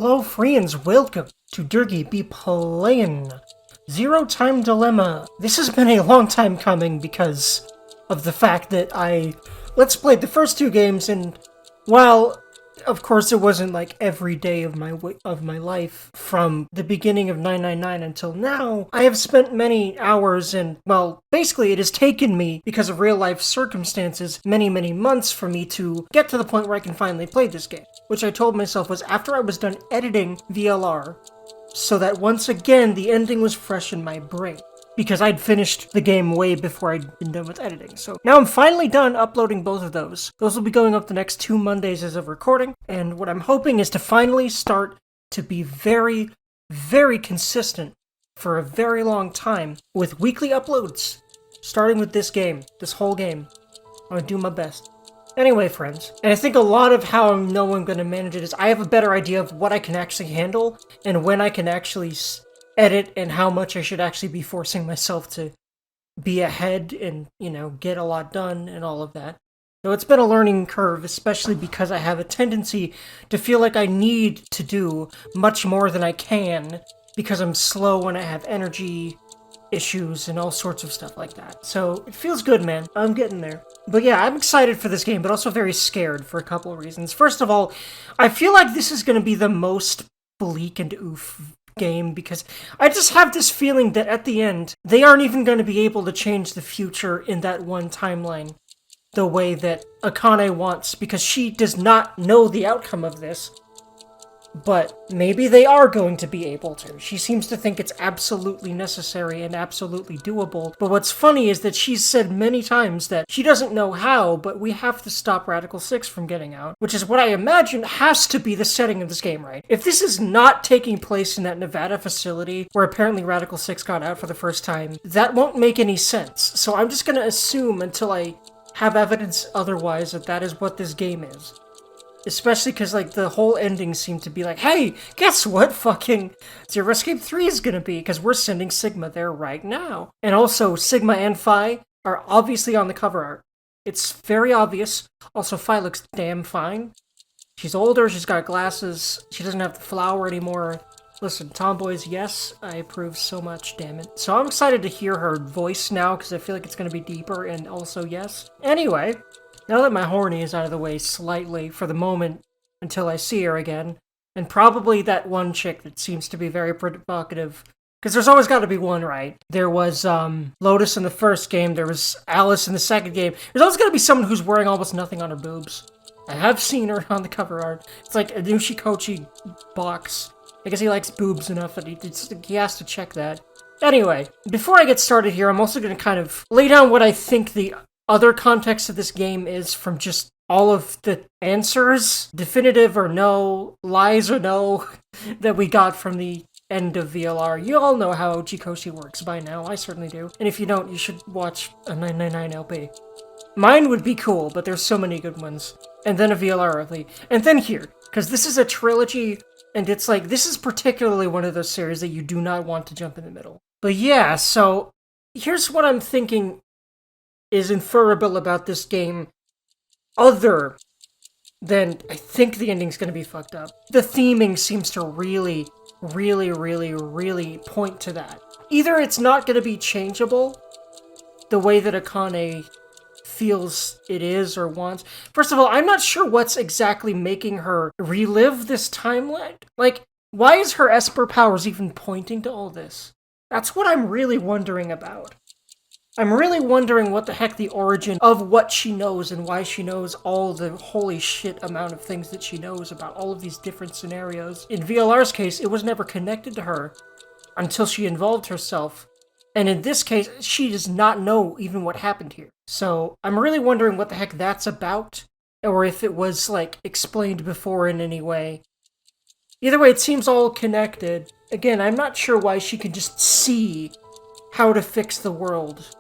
Hello friends, welcome to Dergy be Playin. Zero Time Dilemma. This has been a long time coming because of the fact that I let's played the first two games, and while of course it wasn't like every day of my life from the beginning of 999 until now, I have spent many hours, and well, basically it has taken me, because of real life circumstances, many months for me to get to the point where I can finally play this game, which I told myself was after I was done editing VLR, so that once again the ending was fresh in my brain, because I'd finished the game way before I'd been done with editing. So now I'm finally done uploading both of those. Those will be going up the next 2 Mondays as of recording, and what I'm hoping is to finally start to be very consistent for a very long time with weekly uploads, starting with this game, this whole game. I'm gonna do my best. Anyway, friends, and I think a lot of how I know I'm going to manage it is I have a better idea of what I can actually handle and when I can actually edit and how much I should actually be forcing myself to be ahead and, get a lot done and all of that. So it's been a learning curve, especially because I have a tendency to feel like I need to do much more than I can because I'm slow and I have energy issues and all sorts of stuff like that. So it feels good, man. I'm getting there. But yeah, I'm excited for this game, but also very scared for a couple of reasons. First of all, I feel like this is going to be the most bleak and oof game because I just have this feeling that at the end, they aren't even going to be able to change the future in that one timeline the way that Akane wants, because she does not know the outcome of this. But maybe they are going to be able to. She seems to think it's absolutely necessary and absolutely doable. But what's funny is that she's said many times that she doesn't know how, but we have to stop Radical 6 from getting out. Which is what I imagine has to be the setting of this game, right? If this is not taking place in that Nevada facility where apparently Radical 6 got out for the first time, that won't make any sense. So I'm just gonna assume until I have evidence otherwise that that is what this game is. Especially because, the whole ending seemed to be like, hey, guess what fucking Zero Escape 3 is gonna be, because we're sending Sigma there right now. And also, Sigma and Phi are obviously on the cover art. It's very obvious. Also, Phi looks damn fine. She's older, she's got glasses, she doesn't have the flower anymore. Listen, tomboys, yes, I approve so much, damn it. So I'm excited to hear her voice now, because I feel like it's gonna be deeper, and also yes. Anyway, now that my horny is out of the way slightly for the moment until I see her again, and probably that one chick that seems to be very provocative, because there's always got to be one, right? There was Lotus in the first game, there was Alice in the second game. There's always got to be someone who's wearing almost nothing on her boobs. I have seen her on the cover art. It's like a Nushikochi box. I guess he likes boobs enough that he has to check that. Anyway, before I get started here, I'm also going to kind of lay down what I think the other context of this game is from just all of the answers, definitive or no, lies or no, that we got from the end of VLR. You all know how Jikoshi works by now, I certainly do. And if you don't, you should watch a 999 LP. Mine would be cool, but there's so many good ones. And then a VLR LP. And then here, because this is a trilogy, and it's like, this is particularly one of those series that you do not want to jump in the middle. But yeah, so here's what I'm thinking is inferable about this game, other than I think the ending's gonna be fucked up. The theming seems to really point to that. Either it's not gonna be changeable, the way that Akane feels it is or wants. First of all, I'm not sure what's exactly making her relive this timeline. Like, why is her Esper powers even pointing to all this? That's what I'm really wondering about. I'm really wondering what the heck the origin of what she knows and why she knows all the holy shit amount of things that she knows about all of these different scenarios. In VLR's case, it was never connected to her until she involved herself. And in this case, she does not know even what happened here. So I'm really wondering what the heck that's about, or if it was, explained before in any way. Either way, it seems all connected. Again, I'm not sure why she can just see how to fix the world.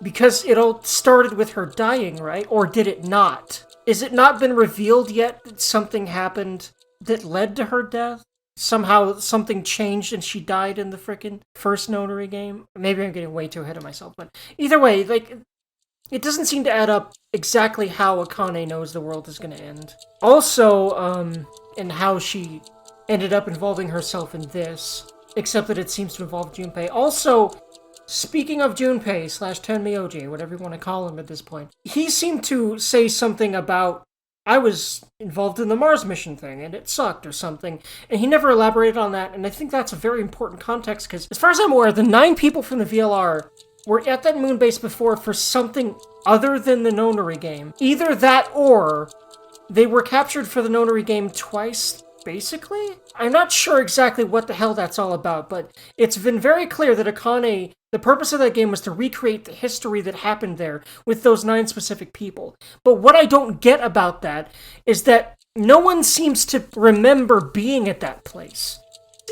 Because it all started with her dying, right? Or did it not? Is it not been revealed yet that something happened that led to her death? Somehow something changed and she died in the frickin' first Notary game? Maybe I'm getting way too ahead of myself, but either way, it doesn't seem to add up exactly how Akane knows the world is gonna end. Also, and how she ended up involving herself in this, except that it seems to involve Junpei. Also, speaking of Junpei / Tenmyoji, whatever you want to call him at this point, he seemed to say something about, I was involved in the Mars mission thing, and it sucked, or something, and he never elaborated on that, and I think that's a very important context, because as far as I'm aware, the 9 people from the VLR were at that moon base before for something other than the Nonary game. Either that, or they were captured for the Nonary game twice, basically? I'm not sure exactly what the hell that's all about, but it's been very clear that Akane, the purpose of that game was to recreate the history that happened there with those 9 specific people. But what I don't get about that is that no one seems to remember being at that place,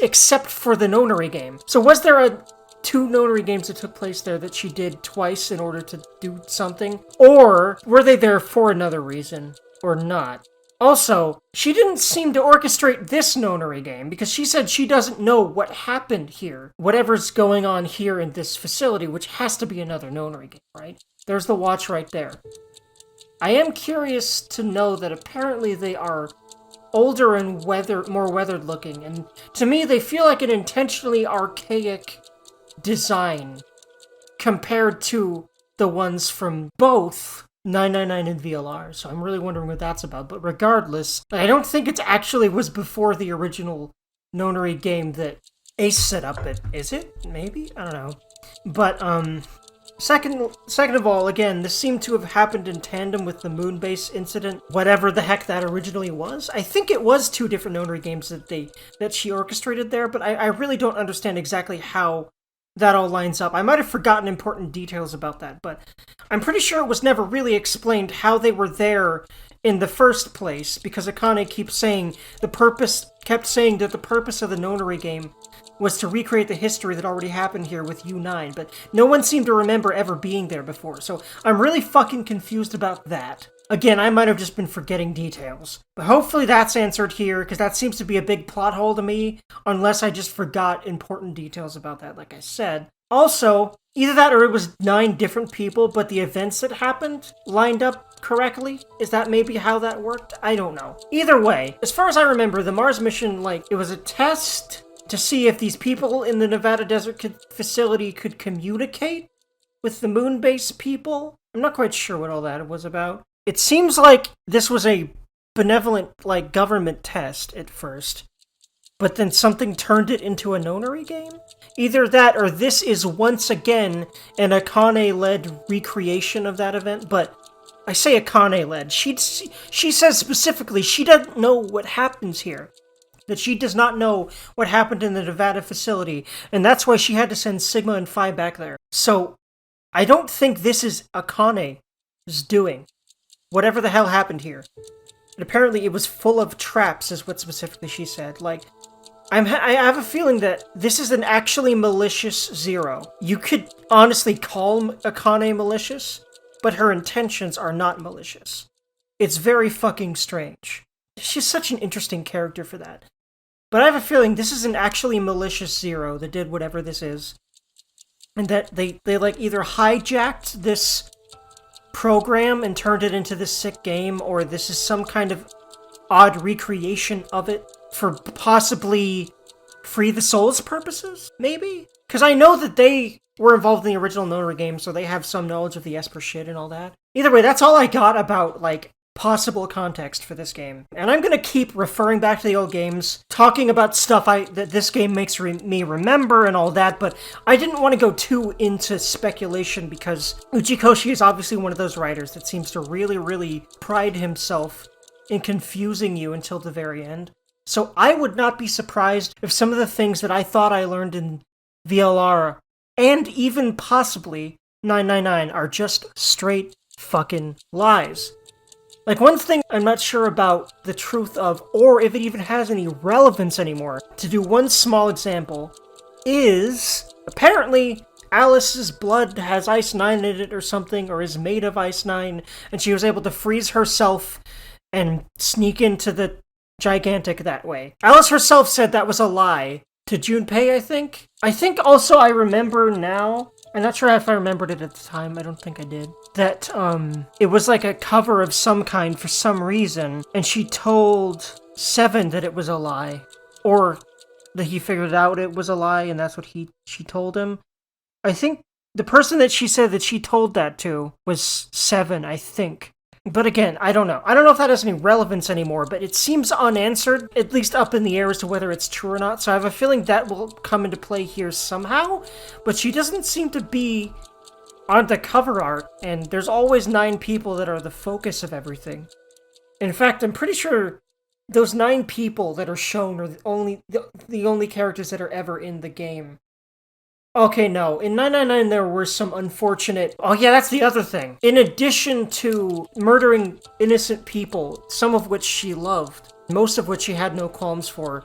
except for the Nonary game. So was there 2 Nonary games that took place there that she did twice in order to do something? Or were they there for another reason, or not? Also, she didn't seem to orchestrate this Nonary game, because she said she doesn't know what happened here. Whatever's going on here in this facility, which has to be another Nonary game, right? There's the watch right there. I am curious to know that apparently they are older and more weathered looking, and to me they feel like an intentionally archaic design compared to the ones from both 999 and VLR, so I'm really wondering what that's about. But regardless, I don't think it actually was before the original Nonary game that Ace set up. Is it? Maybe? I don't know. But, second of all, again, this seemed to have happened in tandem with the Moonbase incident, whatever the heck that originally was. I think it was 2 different Nonary games that she orchestrated there, but I really don't understand exactly how that all lines up. I might have forgotten important details about that, but I'm pretty sure it was never really explained how they were there in the first place, because Akane kept saying that the purpose of the Nonary game was to recreate the history that already happened here with U9, but no one seemed to remember ever being there before, so I'm really fucking confused about that. Again, I might have just been forgetting details. But hopefully that's answered here, because that seems to be a big plot hole to me, unless I just forgot important details about that, like I said. Also, either that or it was 9 different people, but the events that happened lined up correctly? Is that maybe how that worked? I don't know. Either way, as far as I remember, the Mars mission, it was a test to see if these people in the Nevada Desert facility could communicate with the Moonbase people. I'm not quite sure what all that was about. It seems like this was a benevolent, government test at first, but then something turned it into a Nonary game? Either that, or this is once again an Akane-led recreation of that event, but I say Akane-led. She says specifically she doesn't know what happens here, that she does not know what happened in the Nevada facility, and that's why she had to send Sigma and Phi back there. So, I don't think this is Akane's doing. Whatever the hell happened here. And apparently it was full of traps, is what specifically she said. I have a feeling that this is an actually malicious Zero. You could honestly call Akane malicious, but her intentions are not malicious. It's very fucking strange. She's such an interesting character for that. But I have a feeling this is an actually malicious Zero that did whatever this is. And that they either hijacked this program and turned it into this sick game, or this is some kind of odd recreation of it for possibly Free the Souls purposes, maybe? Because I know that they were involved in the original Nonary game, so they have some knowledge of the Esper shit and all that. Either way, that's all I got about, possible context for this game. And I'm gonna keep referring back to the old games, talking about stuff that this game makes me remember and all that, but I didn't want to go too into speculation because Uchikoshi is obviously one of those writers that seems to really, really pride himself in confusing you until the very end. So I would not be surprised if some of the things that I thought I learned in VLR, and even possibly 999, are just straight fucking lies. One thing I'm not sure about the truth of, or if it even has any relevance anymore, to do one small example, is apparently Alice's blood has Ice 9 in it or something, or is made of Ice 9, and she was able to freeze herself and sneak into the gigantic that way. Alice herself said that was a lie to Junpei, I think. I think also I remember now, I'm not sure if I remembered it at the time, I don't think I did, that it was a cover of some kind for some reason, and she told Seven that it was a lie. or that he figured out it was a lie and that's what she told him. I think the person that she said that she told that to was 7, I think. But again, I don't know. I don't know if that has any relevance anymore, but it seems unanswered, at least up in the air as to whether it's true or not, so I have a feeling that will come into play here somehow, but she doesn't seem to be on the cover art, and there's always 9 people that are the focus of everything. In fact, I'm pretty sure those 9 people that are shown are the only characters that are ever in the game. Okay, no. In 999 there were some unfortunate... Oh yeah, that's the other thing. In addition to murdering innocent people, some of which she loved, most of which she had no qualms for,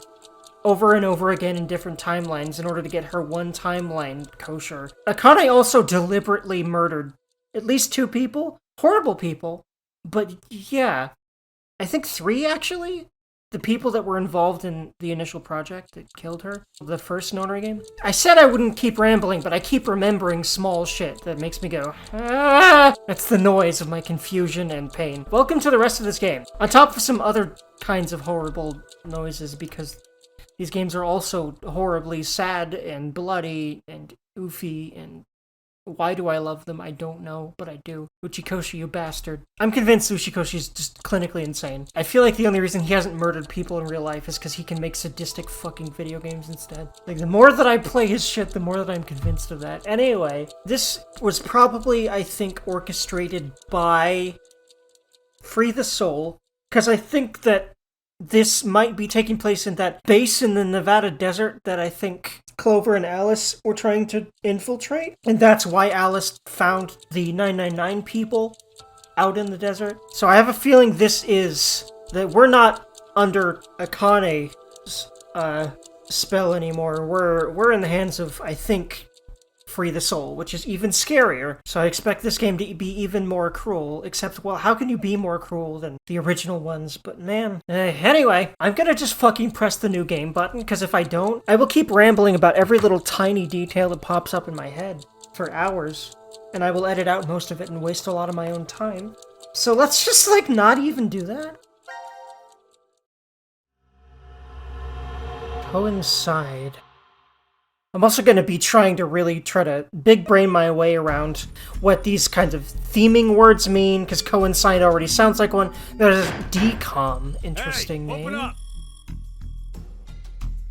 over and over again in different timelines in order to get her one timeline kosher, Akane also deliberately murdered at least 2 people. Horrible people. But yeah, I think 3 actually? The people that were involved in the initial project that killed her, the first Nonary game. I said I wouldn't keep rambling, but I keep remembering small shit that makes me go, ah! That's the noise of my confusion and pain. Welcome to the rest of this game. On top of some other kinds of horrible noises, because these games are also horribly sad and bloody and oofy and... Why do I love them? I don't know, but I do. Uchikoshi, you bastard. I'm convinced Uchikoshi's just clinically insane. I feel like the only reason he hasn't murdered people in real life is because he can make sadistic fucking video games instead. Like, the more that I play his shit, the more that I'm convinced of that. Anyway, this was probably, I think, orchestrated by Free the Soul, because I think that this might be taking place in that base in the Nevada desert that I think Clover and Alice were trying to infiltrate. And that's why Alice found the 999 people out in the desert. So I have a feeling this is that we're not under Akane's spell anymore. We're in the hands of, I think, Free the Soul, which is even scarier. So I expect this game to be even more cruel, except, well, how can you be more cruel than the original ones? But man. Anyway, I'm gonna just fucking press the new game button, because if I don't, I will keep rambling about every little tiny detail that pops up in my head for hours, and I will edit out most of it and waste a lot of my own time. So let's just, like, not even do that. Coincide. I'm also going to be trying to really try to big brain my way around what these kinds of theming words mean, because coincide already sounds like one. There's decom, interesting name. Open up.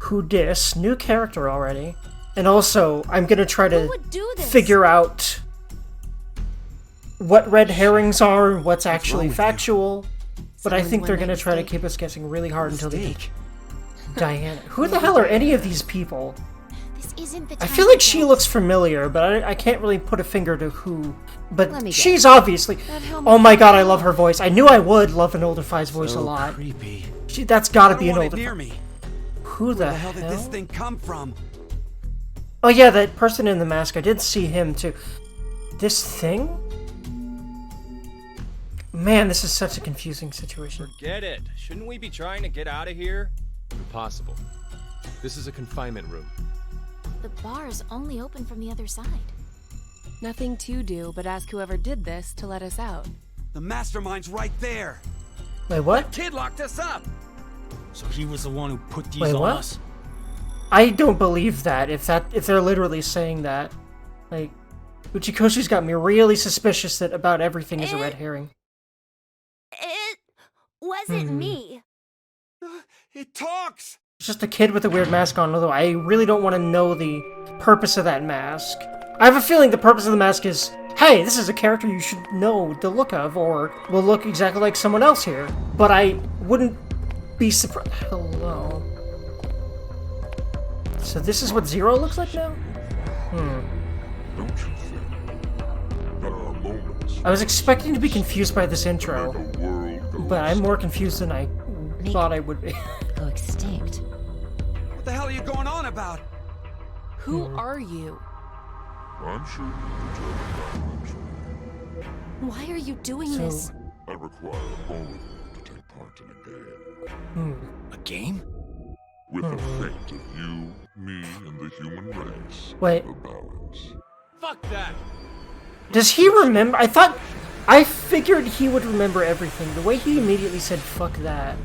Who dis, new character already. And also, I'm going to try to figure out what red herrings are, what's actually factual, but I think they're going to try to keep us guessing really hard until they get Diana. Who the hell are any of these people? I feel like she looks familiar, but I can't really put a finger to who. But she's obviously... Oh my god, I love her voice. I knew I would love an older Fi's voice a lot. Creepy. That's gotta be an older Fi. Who the hell did this thing come from? Oh yeah, that person in the mask. I did see him too. This thing? Man, this is such a confusing situation. Forget it. Shouldn't we be trying to get out of here? Impossible. This is a confinement room. The bar is only open from the other side. Nothing to do but ask whoever did this to let us out. The mastermind's right there. Wait, what? The kid locked us up. So he was the one who put these on us? I don't believe that. If they're literally saying that, like, Uchikoshi's got me really suspicious that about everything is a red herring. It wasn't me. It talks. It's just a kid with a weird mask on, although I really don't want to know the purpose of that mask. I have a feeling the purpose of the mask is, hey, this is a character you should know the look of, or will look exactly like someone else here. But I wouldn't be surprised. Hello. So this is what Zero looks like now? Don't you think there are moments I was expecting to be confused by this intro, the world goes but I'm more confused than I thought I would be. Go extinct. What the hell are you going on about? Who are you? I'm sure you can tell me. Why are you doing this? I require all of you to take part in a game. A game? With the fate of you, me, and the human race. Wait. The balance. Fuck that! Does he remember? I figured he would remember everything. The way he immediately said, fuck that.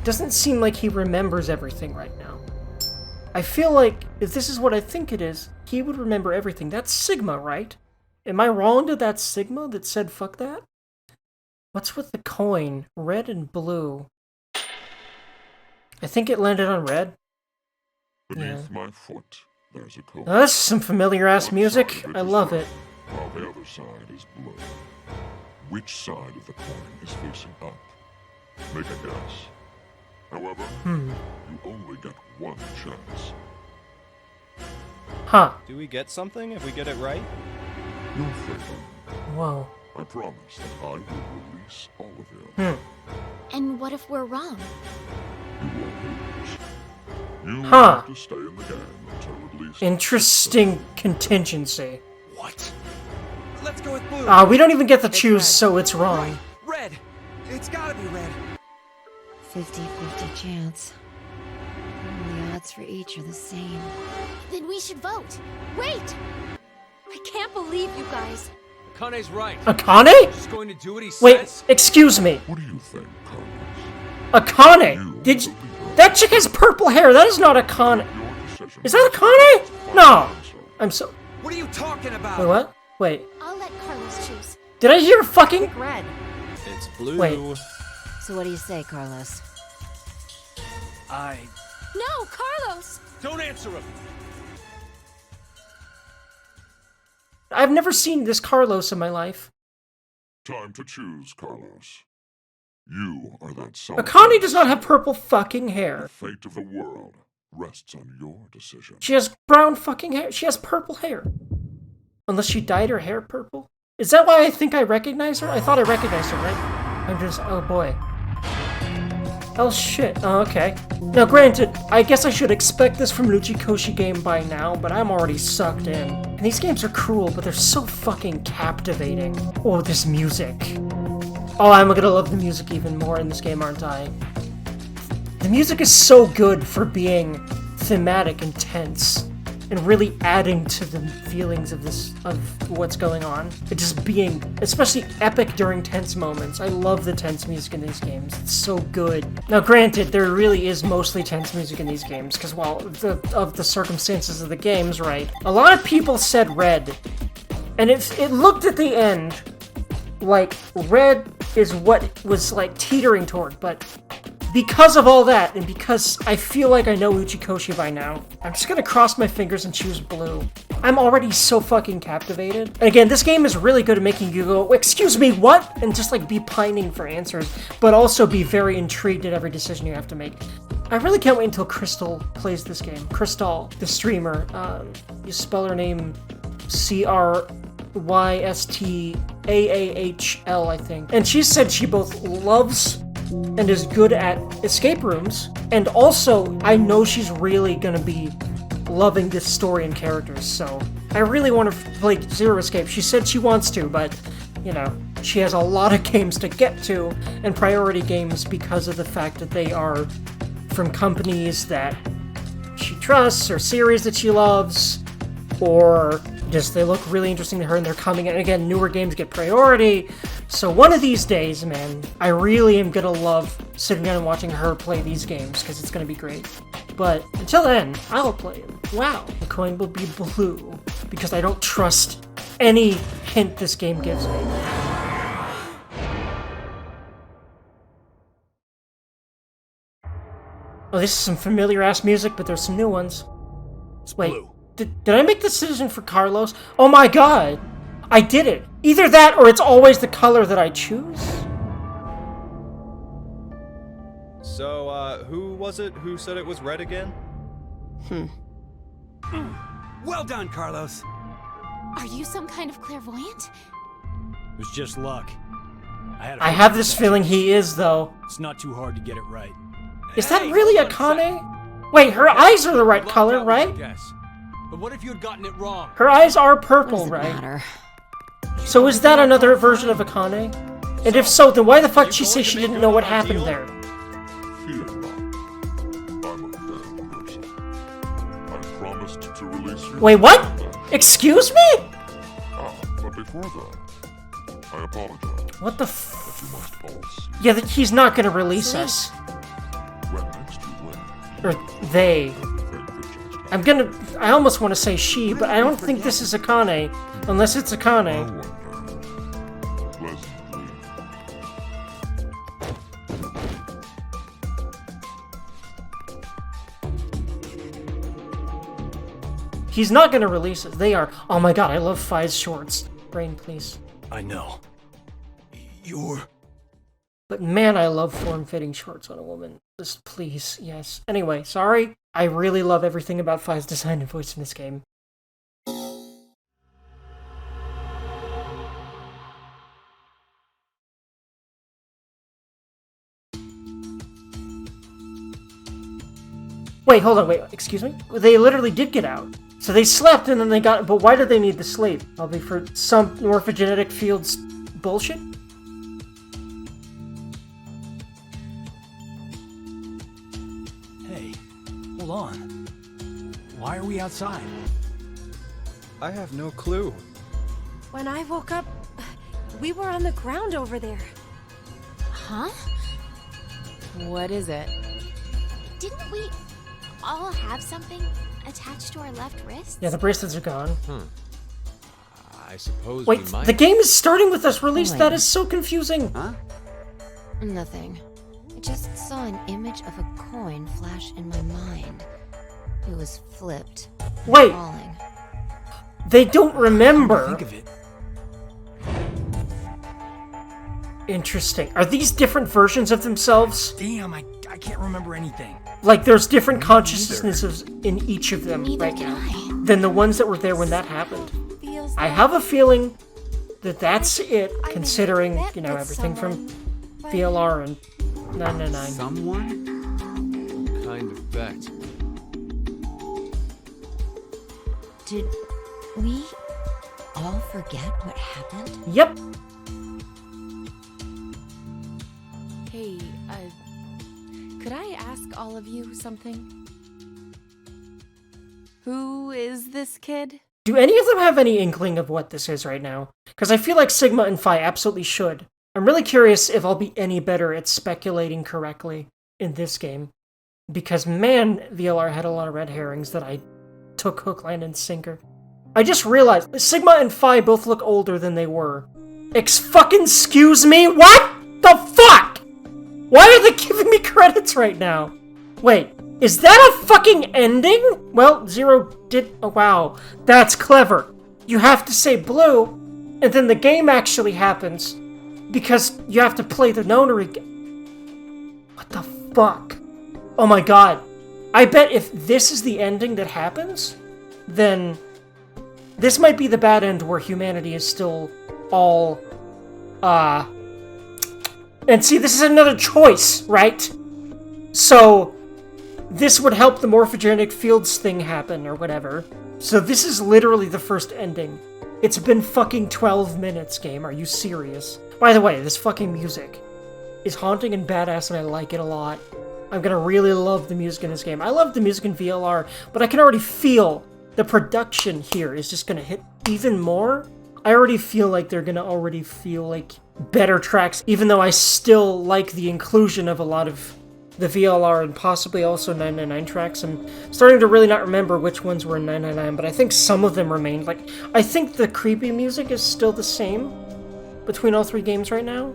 doesn't seem like he remembers everything right now. I feel like, if this is what I think it is, he would remember everything. That's Sigma, right? Am I wrong that that's Sigma that said fuck that? What's with the coin? Red and blue. I think it landed on red. Beneath my foot, there's a coin. Now, this is some familiar-ass music. I love it. While the other side is blue. Which side of the coin is facing up? Make a guess. However, you only get one chance. Huh. Do we get something if we get it right? Your favor. Whoa. I promise that I will release all of you. And what if we're wrong? You will lose. You Huh. have to stay in the game until at least... Interesting contingency. What? Let's go with blue. We don't even get to choose, red. so it's wrong. Red. It's gotta be red. 50-50 chance. The odds for each are the same. Then we should vote. Wait! I can't believe you guys. Akane's right. Akane? Just going to do what he Wait, says. excuse me. What do you think, Carlos? Akane? Did you... That chick has purple hair. That is not Akane. Your decision. Is that Akane? No. I'm so... What are you talking about? Wait, what? Wait. I'll let Carlos choose. Did I hear fucking... Pick red. It's blue. Wait. So what do you say, Carlos? No, Carlos! Don't answer him. I've never seen this Carlos in my life. Time to choose, Carlos. You are that son. Akane does not have purple fucking The hair. fate of the world rests on your decision. She has brown fucking hair. She has purple hair. Unless she dyed her hair purple? Is that why I think I recognize her? I thought I recognized her, right? I'm just... Oh, boy. Oh, shit. Oh, okay. Now, granted, I guess I should expect this from an Uchikoshi game by now, but I'm already sucked in. And these games are cruel, but they're so fucking captivating. Oh, this music. Oh, I'm gonna love the music even more in this game, aren't I? The music is so good for being thematic and tense, and really adding to the feelings of what's going on. It just being, especially epic during tense moments. I love the tense music in these games. It's so good. Now, granted, there really is mostly tense music in these games, because, well, of the circumstances of the games, right? A lot of people said red, and it looked at the end like red is what was, like, teetering toward, but because of all that, and because I feel like I know Uchikoshi by now, I'm just gonna cross my fingers and choose blue. I'm already so fucking captivated. And again, this game is really good at making you go, excuse me, what? And just like be pining for answers, but also be very intrigued at every decision you have to make. I really can't wait until Crystal plays this game. Crystal, the streamer, you spell her name Crystahl, I think. And she said she both loves and is good at escape rooms, and also I know she's really gonna be loving this story and characters, so I really want to play Zero Escape. She said she wants to, but, you know, she has a lot of games to get to, and priority games because of the fact that they are from companies that she trusts, or series that she loves, or just they look really interesting to her and they're coming in. Again, newer games get priority. So one of these days, man, I really am gonna love sitting down and watching her play these games, because it's gonna be great. But until then, I'll play it. Wow, the coin will be blue, because I don't trust any hint this game gives me. Oh, this is some familiar-ass music, but there's some new ones. Wait, did I make the decision for Carlos? Oh my god! I did it! Either that, or it's always the color that I choose. So, who was it who said it was red again? Well done, Carlos. Are you some kind of clairvoyant? It was just luck. I have this feeling he is, though. It's not too hard to get it right. Is that really Akane? Wait, her eyes are the right color, right? Yes. But what if you had gotten it wrong? Her eyes are What purple, does it right? matter? So is that another version of Akane? And if so, then why the fuck did she say she didn't know what happened there? Fear not. I'm a bad person. I promised to release you. Wait, what? Excuse me? But before that, I apologize. What the To my false. Yeah, he's not gonna release us. Or they. I almost want to say she, but I don't think this is Akane, unless it's Akane. Pleasant dreams. He's not gonna release it. They are. Oh my god, I love Fi's shorts. Brain, please. I know. You're... But man, I love form-fitting shorts on a woman. Just please, yes. Anyway, sorry. I really love everything about Fi's design and voice in this game. Wait, hold on, wait, excuse me? They literally did get out. So they slept and then they got... But why did they need to sleep? Probably for some morphogenetic fields bullshit? Hey, hold on. Why are we outside? I have no clue. When I woke up, we were on the ground over there. Huh? What is it? Didn't we all have something attached to our left wrists? Yeah, the bracelets are gone. I suppose Wait, we might... the game is starting with us released? Wait. That is so confusing. Huh? Nothing. I just saw an image of a coin flash in my mind. It was flipped. Wait, Falling. they don't remember. Think of it. Interesting. Are these different versions of themselves? Damn, I can't remember anything. Like, there's different consciousnesses in each of them Neither right can now I. than the ones that were there when that happened. Feels I like have a feeling that that's it, I considering, met you know, with everything from someone, but VLR and 999. Someone? kind of bet. Did we all forget what happened? Yep. Hey, could I ask all of you something? Who is this kid? Do any of them have any inkling of what this is right now? Because I feel like Sigma and Phi absolutely should. I'm really curious if I'll be any better at speculating correctly in this game. Because man, VLR had a lot of red herrings that I took hook, line, and sinker. I just realized Sigma and Phi both look older than they were. Excuse me? What the fuck? Why are they giving me credits right now? Wait, is that a fucking ending? Well, Zero did... Oh, wow. That's clever. You have to say blue, and then the game actually happens, because you have to play the nonary... What the fuck? Oh my god. I bet if this is the ending that happens, then this might be the bad end where humanity is still all, and see, this is another choice, right? So, this would help the morphogenetic fields thing happen, or whatever. So this is literally the first ending. It's been fucking 12 minutes, game. Are you serious? By the way, this fucking music is haunting and badass, and I like it a lot. I'm gonna really love the music in this game. I love the music in VLR, but I can already feel the production here is just gonna hit even more. I already feel like they're gonna already feel like better tracks, even though I still like the inclusion of a lot of the VLR and possibly also 999 tracks. I'm starting to really not remember which ones were in 999, but I think some of them remained. Like, I think the creepy music is still the same between all three games right now,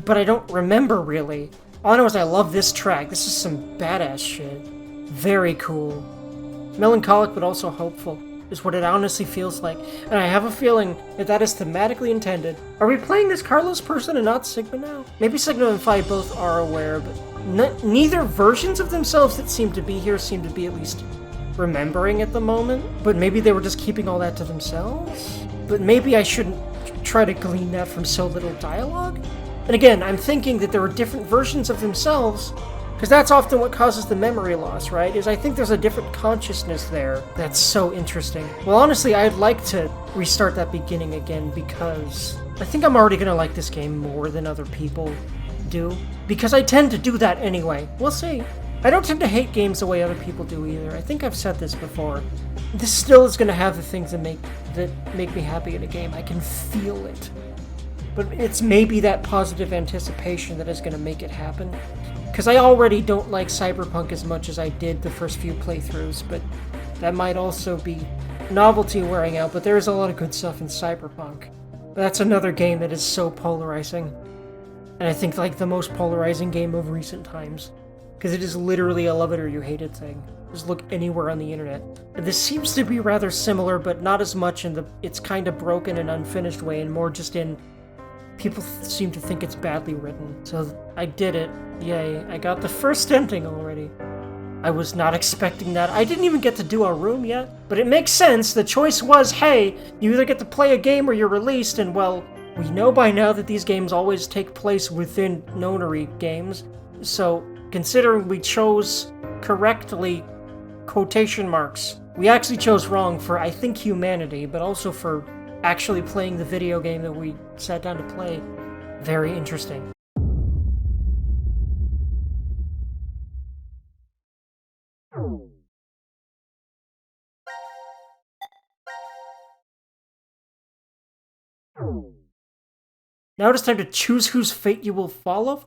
but I don't remember really. All I know is I love this track. This is some badass shit. Very cool. Melancholic but also hopeful is what it honestly feels like, and I have a feeling that that is thematically intended. Are we playing this Carlos person and not Sigma now? Maybe Sigma and Phi both are aware, but neither versions of themselves that seem to be here seem to be at least remembering at the moment. But maybe they were just keeping all that to themselves? But maybe I shouldn't try to glean that from so little dialogue? And again, I'm thinking that there are different versions of themselves, because that's often what causes the memory loss, right? Is I think there's a different consciousness there. That's so interesting. Well, honestly, I'd like to restart that beginning again, because I think I'm already gonna like this game more than other people do. Because I tend to do that anyway. We'll see. I don't tend to hate games the way other people do either. I think I've said this before. This still is gonna have the things that make me happy in a game. I can feel it. But it's maybe that positive anticipation that is gonna make it happen. Because I already don't like Cyberpunk as much as I did the first few playthroughs, but that might also be novelty wearing out, but there is a lot of good stuff in Cyberpunk. But that's another game that is so polarizing. And I think like the most polarizing game of recent times. Because it is literally a love it or you hate it thing. Just look anywhere on the internet. And this seems to be rather similar, but not as much in the it's kind of broken and unfinished way, and more just in people seem to think it's badly written. So I did it. Yay. I got the first ending already. I was not expecting that. I didn't even get to do a room yet. But it makes sense. The choice was, hey, you either get to play a game or you're released, and well, we know by now that these games always take place within Nonary games. So, considering we chose correctly, quotation marks, we actually chose wrong for, I think, humanity, but also for actually playing the video game that we sat down to play. Very interesting. Now it is time to choose whose fate you will follow?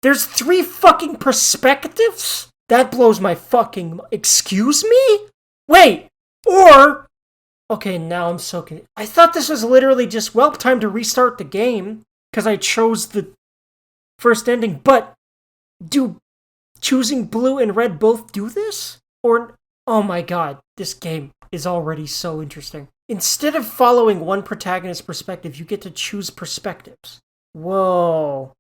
There's 3 fucking perspectives? That blows my fucking... Excuse me? Wait! Or... Okay, now I'm so confused. I thought this was literally just, well, time to restart the game, because I chose the first ending, but do choosing blue and red both do this? Or... Oh my god, this game is already so interesting. Instead of following one protagonist's perspective, you get to choose perspectives. Whoa.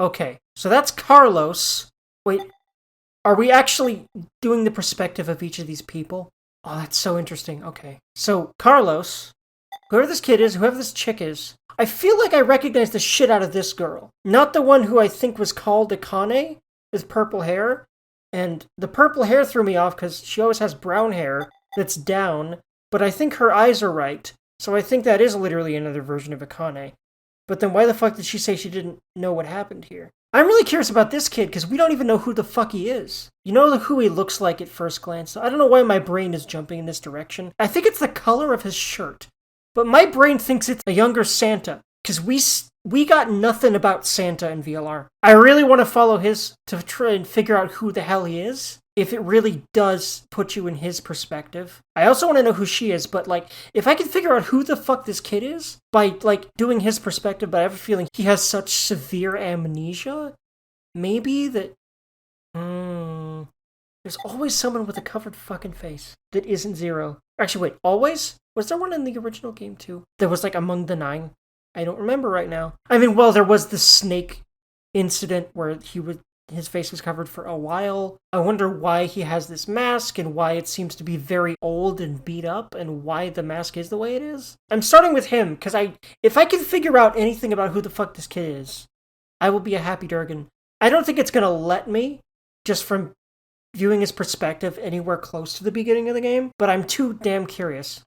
Okay, so that's Carlos. Wait, are we actually doing the perspective of each of these people? Oh, that's so interesting. Okay. So, Carlos, whoever this kid is, whoever this chick is, I feel like I recognize the shit out of this girl. Not the one who I think was called Akane, with purple hair. And the purple hair threw me off because she always has brown hair that's down, but I think her eyes are right. So I think that is literally another version of Akane. But then why the fuck did she say she didn't know what happened here? I'm really curious about this kid, because we don't even know who the fuck he is. You know who he looks like at first glance. I don't know why my brain is jumping in this direction. I think it's the color of his shirt. But my brain thinks it's a younger Santa, because we got nothing about Santa in VLR. I really want to follow his to try and figure out who the hell he is, if it really does put you in his perspective. I also want to know who she is, but, like, if I can figure out who the fuck this kid is by, like, doing his perspective, but I have a feeling he has such severe amnesia, maybe that... There's always someone with a covered fucking face that isn't Zero. Actually, wait, always? Was there one in the original game, too? That was, like, among the 9? I don't remember right now. I mean, well, there was the snake incident where his face was covered for a while. I wonder why he has this mask and why it seems to be very old and beat up and why the mask is the way it is. I'm starting with him, because if I can figure out anything about who the fuck this kid is, I will be a happy Dergon. I don't think it's going to let me, just from viewing his perspective anywhere close to the beginning of the game, but I'm too damn curious.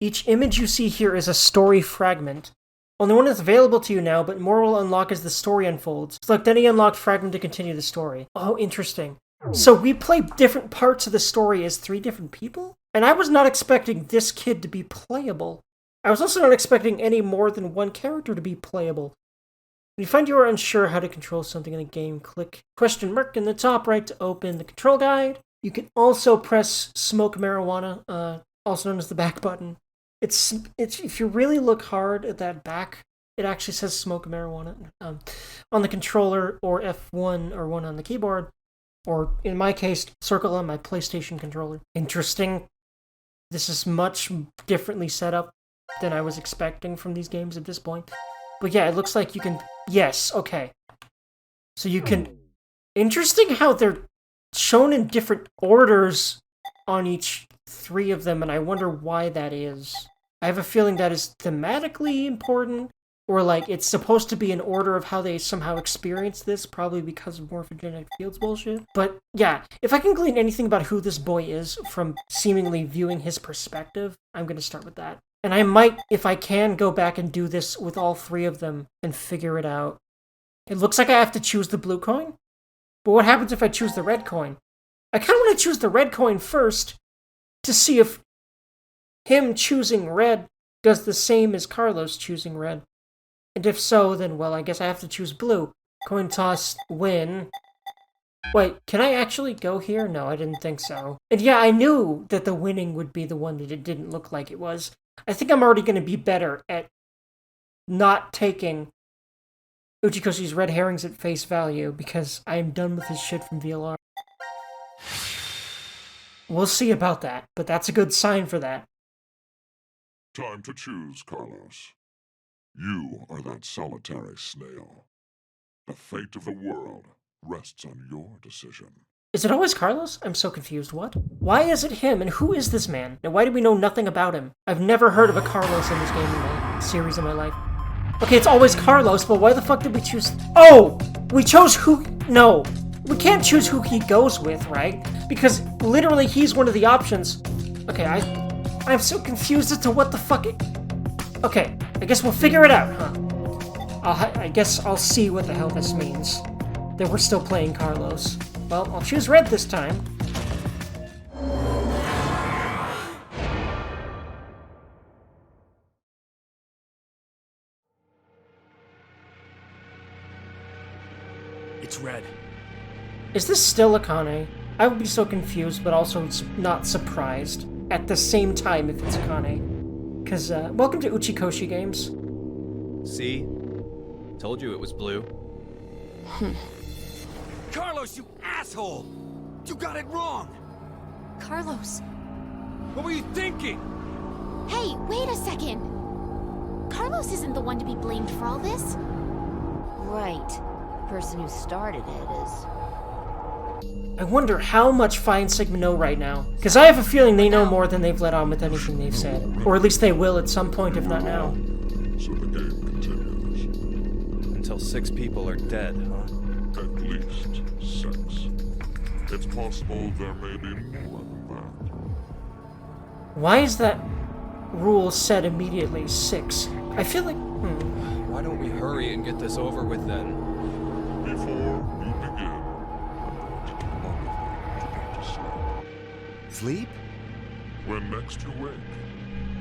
Each image you see here is a story fragment. Only one is available to you now, but more will unlock as the story unfolds. Select any unlocked fragment to continue the story. Oh, interesting. So we play different parts of the story as 3 different people? And I was not expecting this kid to be playable. I was also not expecting any more than one character to be playable. When you find you are unsure how to control something in a game, click question mark in the top right to open the control guide. You can also press smoke marijuana, also known as the back button. It's if you really look hard at that back it actually says smoke marijuana on the controller, or F1 or 1 on the keyboard, or in my case, circle on my PlayStation controller. Interesting. This is much differently set up than I was expecting from these games at this point. But yeah, it looks like you can... Yes, okay. So you can... Interesting how they're shown in different orders on each 3 of them, and I wonder why that is. I have a feeling that is thematically important, or like it's supposed to be an order of how they somehow experience this, probably because of morphogenetic fields bullshit. But yeah, if I can glean anything about who this boy is from seemingly viewing his perspective, I'm gonna start with that. And I might, if I can, go back and do this with all 3 of them and figure it out. It looks like I have to choose the blue coin, but what happens if I choose the red coin? I kind of want to choose the red coin first to see if him choosing red does the same as Carlos choosing red. And if so, then, well, I guess I have to choose blue. Coin toss, win. Wait, can I actually go here? No, I didn't think so. And yeah, I knew that the winning would be the one that it didn't look like it was. I think I'm already going to be better at not taking Uchikoshi's red herrings at face value, because I am done with his shit from VLR. We'll see about that, but that's a good sign for that. Time to choose, Carlos. You are that solitary snail. The fate of the world rests on your decision. Is it always Carlos? I'm so confused. What? Why is it him, and who is this man? And why do we know nothing about him? I've never heard of a Carlos in this game in my series in my life. Okay, it's always Carlos, but why the fuck did we choose... Oh! We chose who... No. We can't choose who he goes with, right? Because literally he's one of the options. Okay, I'm so confused as to what the fuck... Okay, I guess we'll figure it out, huh? I guess I'll see what the hell this means. That we're still playing Carlos. Well, I'll choose red this time. It's red. Is this still Akane? I would be so confused, but also not surprised at the same time if it's Akane. Because, welcome to Uchikoshi Games. See? Told you it was blue. Carlos, you asshole! You got it wrong! Carlos. What were you thinking? Hey, wait a second. Carlos isn't the one to be blamed for all this. Right. The person who started it is... I wonder how much Phi and Sigma know right now. Because I have a feeling they know more than they've let on with anything they've said. Or at least they will at some point, if not now. So the game continues. Until 6 people are dead, huh? At least 6. It's possible there may be more than that. Why is that rule set immediately 6? I feel like... Why don't we hurry and get this over with then? Before we begin, I'm going to do one thing to get to sleep. Sleep? When next you wake,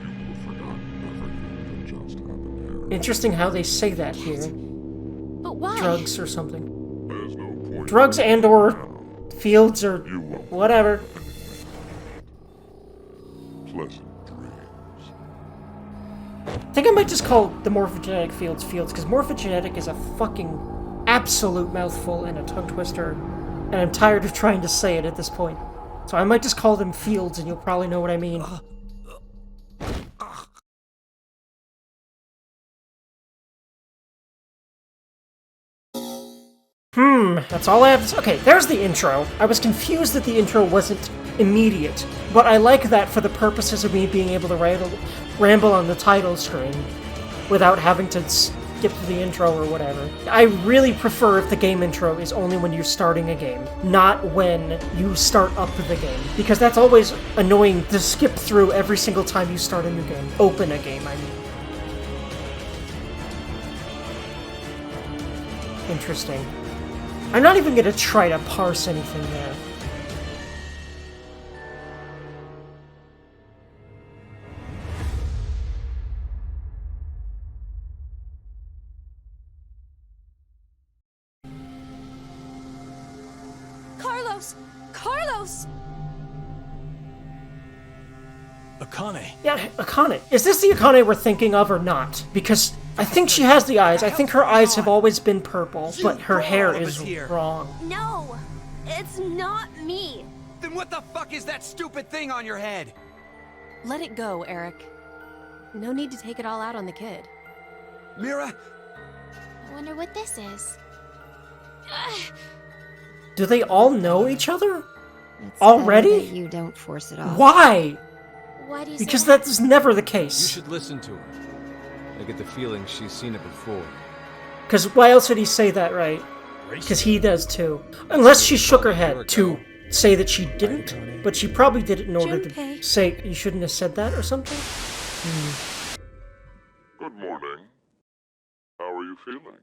you will have forgotten everything that just happened here. Interesting how they say that here. But why? Drugs or something. There's no point. Drugs and or fields or You won't. whatever. Pleasant dreams. I think I might just call the morphogenetic fields because morphogenetic is a fucking absolute mouthful and a tongue twister, and I'm tired of trying to say it at this point. So I might just call them fields and you'll probably know what I mean. That's all I have to say. Okay, there's the intro. I was confused that the intro wasn't immediate, but I like that for the purposes of me being able to ramble on the title screen without having to skip to the intro or whatever. I really prefer if the game intro is only when you're starting a game, not when you start up the game, because that's always annoying to skip through every single time you start a new game. Open a game, I mean. Interesting. I'm not even gonna try to parse anything there. Carlos! Carlos! Akane. Yeah, Akane. Is this the Akane we're thinking of or not? Because I think she has the eyes. I think her eyes have always been purple, but her hair is wrong. No, it's not me. Then what the fuck is that stupid thing on your head? Let it go, Eric. No need to take it all out on the kid. Mira? I wonder what this is. Do they all know each other? It's Already? better that you don't force it off. Why? Why do you Because say that? that is never the You case. should listen to her. I get the feeling she's seen it before. Because why else would he say that, right? Because he does too. Unless she shook her head to say that she didn't, but she probably did it in order to Junpei. say you shouldn't have said that or something. Good morning. How are you feeling?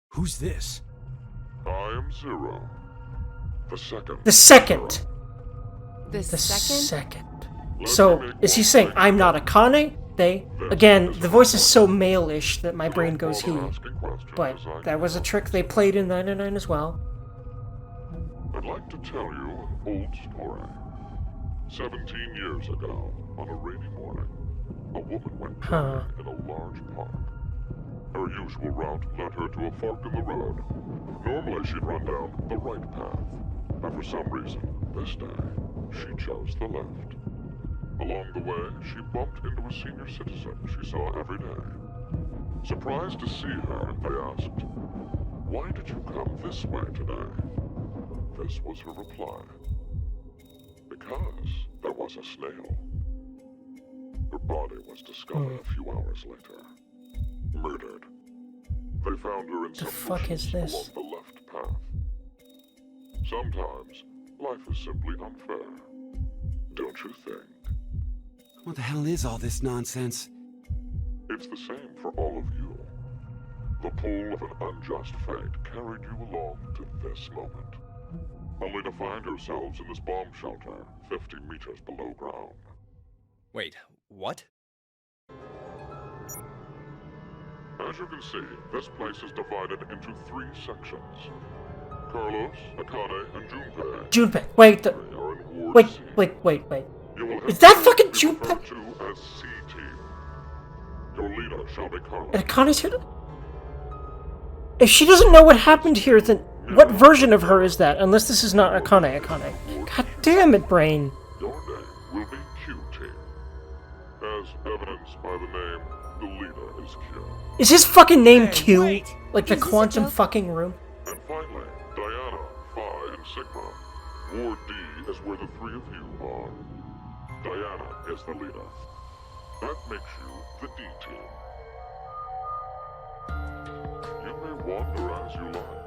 Who's this? I am Zero. The second. The second. The The second? second. So, is he saying, I'm not Akane? They? Again, the voice is so male-ish that my brain goes he. But that was a trick they played in 99 as well. I'd like to tell you an old story. 17 years ago, on a rainy morning, a woman went Huh. playing in a large park. Her usual route led her to a fork in the road. Normally she'd run down the right path, but for some reason, this day, she chose the left. Along the way, she bumped into a senior citizen she saw every day. Surprised to see her, they asked, "Why did you come this way today?" This was her reply. Because there was a snail. Her body was discovered a few hours later. Murdered. They found her in The some fuck is bushes this? along the left path. Sometimes, life is simply unfair. Don't you think? What the hell is all this nonsense? It's the same for all of you. The pull of an unjust fate carried you along to this moment. Only to find yourselves in this bomb shelter 50 meters below ground. Wait, what? As you can see, this place is divided into 3 sections. Carlos, Akane, and Junpei Junpei. Wait, are in Ward wait, C. wait. You will have Is that to fucking be referred Junpei? to as C-Team. Your leader shall be Carlos. And Akane's here? If she doesn't know what happened here, then what version of her is that? Unless this is not Akane. God damn it, brain. Your name will be Q-Team. As evidenced by the name, the leader is Q. Is his fucking name Hey, Q? wait. Like the Is this a quantum joke? fucking room? And finally, Diana, Phi, and Sigma. Ward D is where the 3 of you are. Diana is the leader. That makes you the D-Team. You may wander as you like,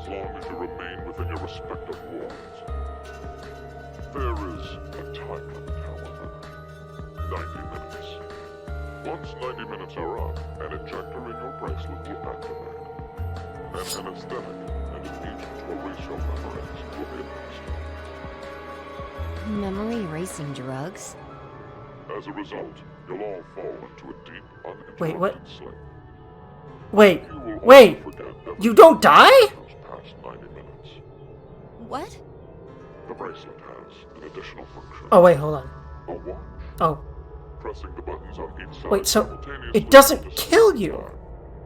as long as you remain within your respective wards. There is a time limit, however. 90 minutes. Once 90 minutes are up, an injector in your bracelet will activate. An anesthetic and an agent to erase your memories will be administered. Memory erasing drugs? As a result, you'll all fall into a deep, Wait, what? uninterrupted sleep. Wait, You will also wait. forget everything You don't die? goes past 90 minutes. What? The bracelet has an additional function. Oh, wait, hold on. A watch. Oh, Pressing the buttons on each side wait, so simultaneously it doesn't will kill decide you? the time.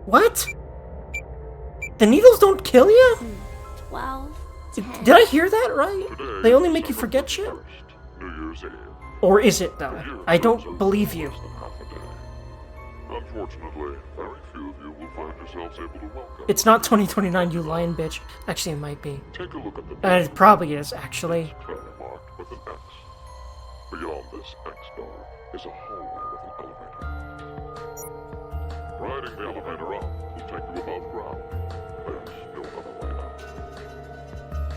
What? The needles don't kill you? 12, 10. Did I hear that right? Today They only is make you December forget shit? 31st, New Year's Eve. Or is it though? A year I turns don't out believe to be you. less than half a day. Unfortunately, very few of you will find yourselves able to welcome. It's not 2029, you lying bitch. Actually, it might be. Take a look at the It probably is, actually. clearly marked with an X. Beyond this X door is a hallway with an elevator. Riding the elevator up will take you above ground. There's no other way out.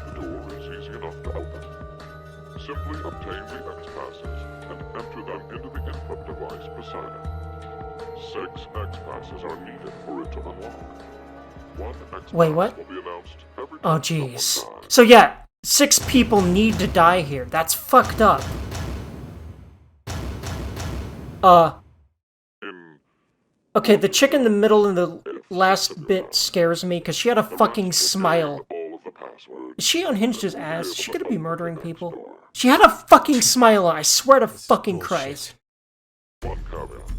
The door is easy enough to open. Simply obtain the X passes and enter them into the input device beside it. 6 X passes are needed for it to unlock. 1 X Wait, pass what? will be announced every Oh, time someone jeez. dies. So yeah, 6 people need to die here. That's fucked up. In Okay, the chick in the middle in the last bit scares me because she had a fucking smile. all of the passwords, Is she unhinged as ass? Is she gonna be murdering people? door. She had a fucking smile on, I swear to fucking Christ. One caveat.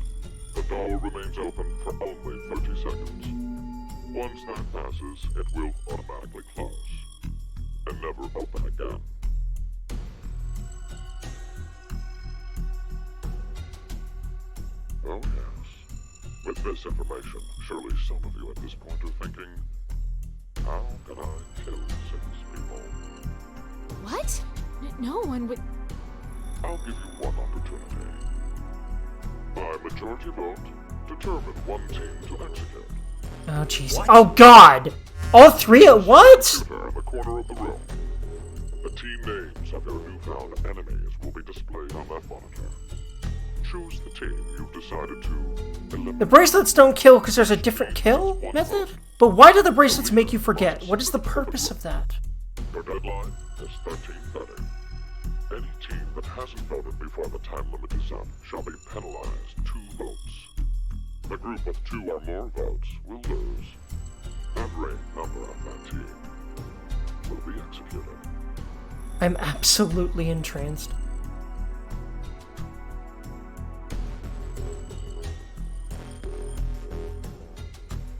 The door remains open for only 30 seconds. Once that passes, it will automatically close. And never open again. Oh yes. With this information, surely some of you at this point are thinking, how can I kill 6 people? What? No one would. I'll give you one opportunity. By majority vote, determine one team to execute. Oh, jeez. Oh, God! All 3 at once? Shooter in the corner of the room. The team names of your newfound enemies will be displayed on that monitor. Choose the team you've decided to eliminate. The bracelets don't kill because there's a different kill method? But why do the bracelets make you forget? What is the purpose of that? Your deadline is 13:30. Any team that hasn't voted before the time limit is up shall be penalized 2 votes. The group with 2 or more votes will lose. Every member of that team will be executed. I'm absolutely entranced.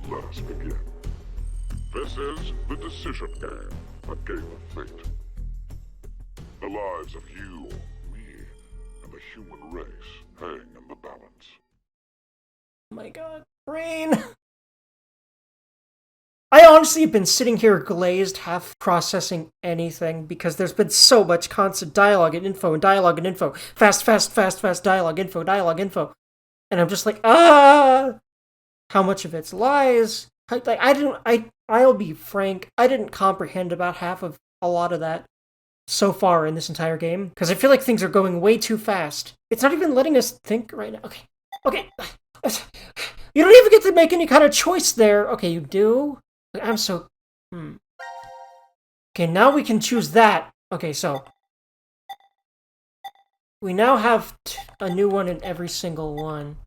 Let us begin. This is the decision game, a game of fate. The lives of you, me, and the human race hang in the balance. Oh my god. Brain! I honestly have been sitting here glazed, half processing anything, because there's been so much constant dialogue and info and dialogue and info. Fast, dialogue, info. And I'm just like, ah! How much of it's lies? I'll be frank, I didn't comprehend about half of a lot of that so far in this entire game, because I feel like things are going way too fast. It's not even letting us think right now. Okay. You don't even get to make any kind of choice there. Okay, you do? I'm so... Okay, now we can choose that. Okay, so... We now have a new one in every single one.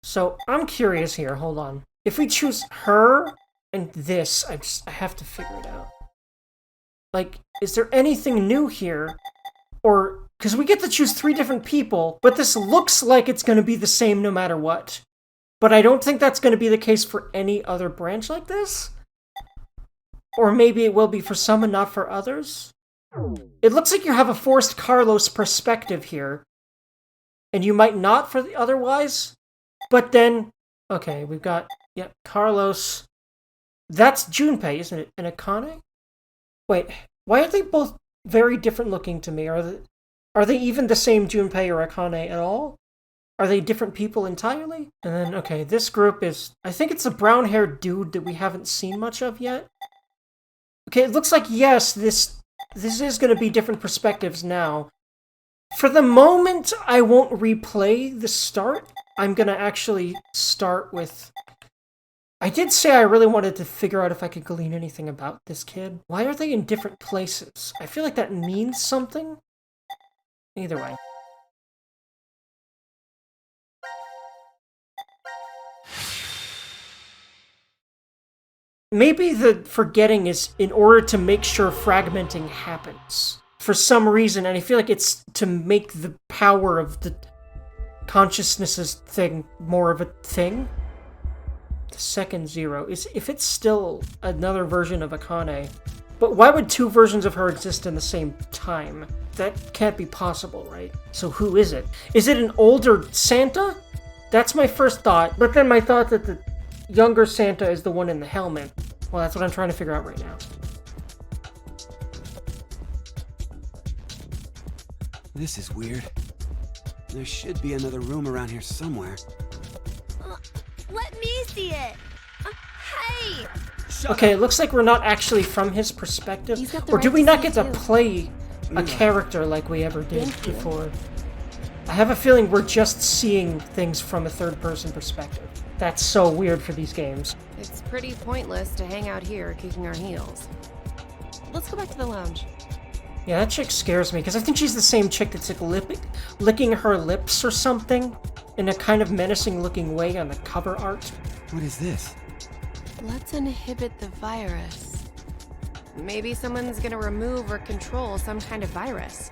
So, I'm curious here. Hold on. If we choose her and this, I have to figure it out. Like, is there anything new here? Or... Because we get to choose 3 different people, but this looks like it's going to be the same no matter what. But I don't think that's going to be the case for any other branch like this. Or maybe it will be for some and not for others. It looks like you have a forced Carlos perspective here. And you might not for the otherwise. But then, okay, we've got, yeah, Carlos. That's Junpei, isn't it? And Akane? Wait, why are they both very different looking to me? Are they even the same Junpei or Akane at all? Are they different people entirely? And then, okay, this group is... I think it's a brown-haired dude that we haven't seen much of yet. Okay, it looks like, yes, this is going to be different perspectives now. For the moment, I won't replay the start. I'm going to actually start with... I did say I really wanted to figure out if I could glean anything about this kid. Why are they in different places? I feel like that means something. Either way. Maybe the forgetting is in order to make sure fragmenting happens. For some reason, and I feel like it's to make the power of the consciousness's thing more of a thing. The second 0 is if it's still another version of Akane. But why would 2 versions of her exist in the same time? That can't be possible, right? So who is it? Is it an older Santa? That's my first thought, but then my thought that the younger Santa is the one in the helmet. Well, that's what I'm trying to figure out right now. This is weird. There should be another room around here somewhere. Let me see it. Hey! Okay, it looks like we're not actually from his perspective. Or do we not get to play a character like we ever did before? I have a feeling we're just seeing things from a third-person perspective. That's so weird for these games. It's pretty pointless to hang out here kicking our heels. Let's go back to the lounge. Yeah, that chick scares me, because I think she's the same chick that's like licking her lips or something in a kind of menacing-looking way on the cover art. What is this? Let's inhibit the virus. Maybe someone's gonna remove or control some kind of virus.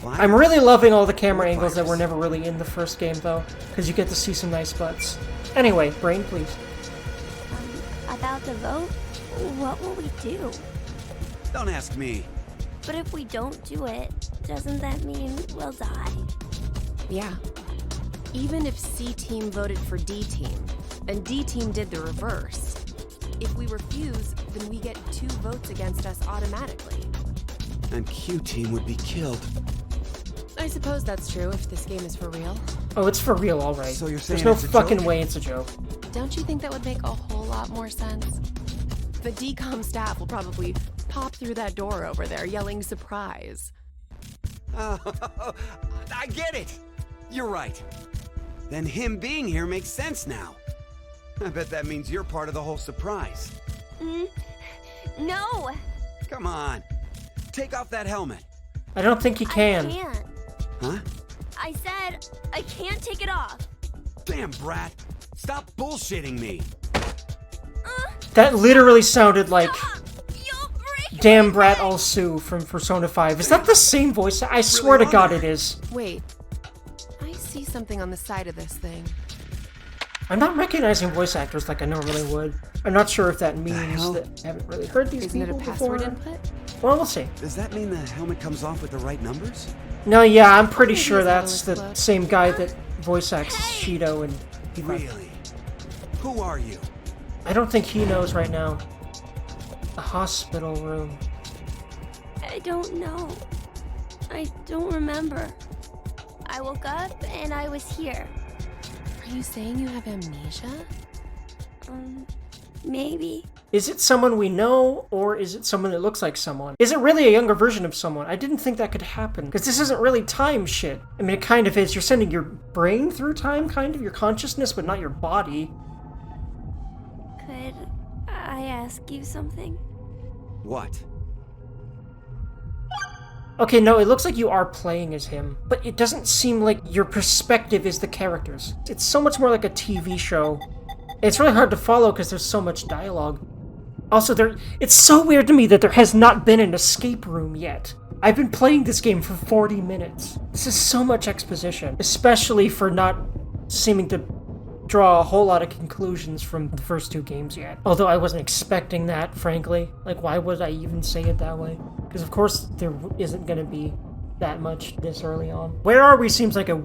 I'm really loving all the camera angles that were never really in the first game, though, because you get to see some nice butts. Anyway, Brain, please. About the vote? What will we do? Don't ask me. But if we don't do it, doesn't that mean we'll die? Yeah. Even if C team voted for D team, and D team did the reverse, if we refuse, then we get 2 votes against us automatically. And Q team would be killed. I suppose that's true if this game is for real. Oh, it's for real, alright. So you're saying There's no it's a fucking joke? way it's a joke. Don't you think that would make a whole lot more sense? The DCOM staff will probably pop through that door over there yelling surprise. I get it! You're right. Then him being here makes sense now. I bet that means you're part of the whole surprise. No! Come on. Take off that helmet. I don't think he can. I can't. Huh? I said I can't take it off. Damn, Brat. Stop bullshitting me. That literally sounded like You'll break Damn my Brat leg. All Sue from Persona 5. Is that the same voice? I swear to on God there. it is. Wait, I see something on the side of this thing. I'm not recognizing voice actors like I normally would. I'm not sure if that means hell? that I haven't really heard these Isn't it a people password before. input? Well, we'll see. Does that mean the helmet comes off with the right numbers? No, yeah, I'm pretty Maybe sure he's had a that's look the book. same guy that voice acts Shido and Eva. Really? Who are you? I don't think he knows right now. The hospital room. I don't know. I don't remember. I woke up and I was here. Are you saying you have amnesia? Maybe. Is it someone we know, or is it someone that looks like someone? Is it really a younger version of someone? I didn't think that could happen, because this isn't really time shit. I mean, it kind of is. You're sending your brain through time, kind of, your consciousness, but not your body. Could I ask you something? What? Okay, no, it looks like you are playing as him, but it doesn't seem like your perspective is the characters. It's so much more like a TV show. It's really hard to follow because there's so much dialogue. Also, it's so weird to me that there has not been an escape room yet. I've been playing this game for 40 minutes. This is so much exposition, especially for not seeming to draw a whole lot of conclusions from the first 2 games yet. Although I wasn't expecting that, frankly. Like, why would I even say it that way? Because of course there isn't going to be that much this early on. Where are we seems like a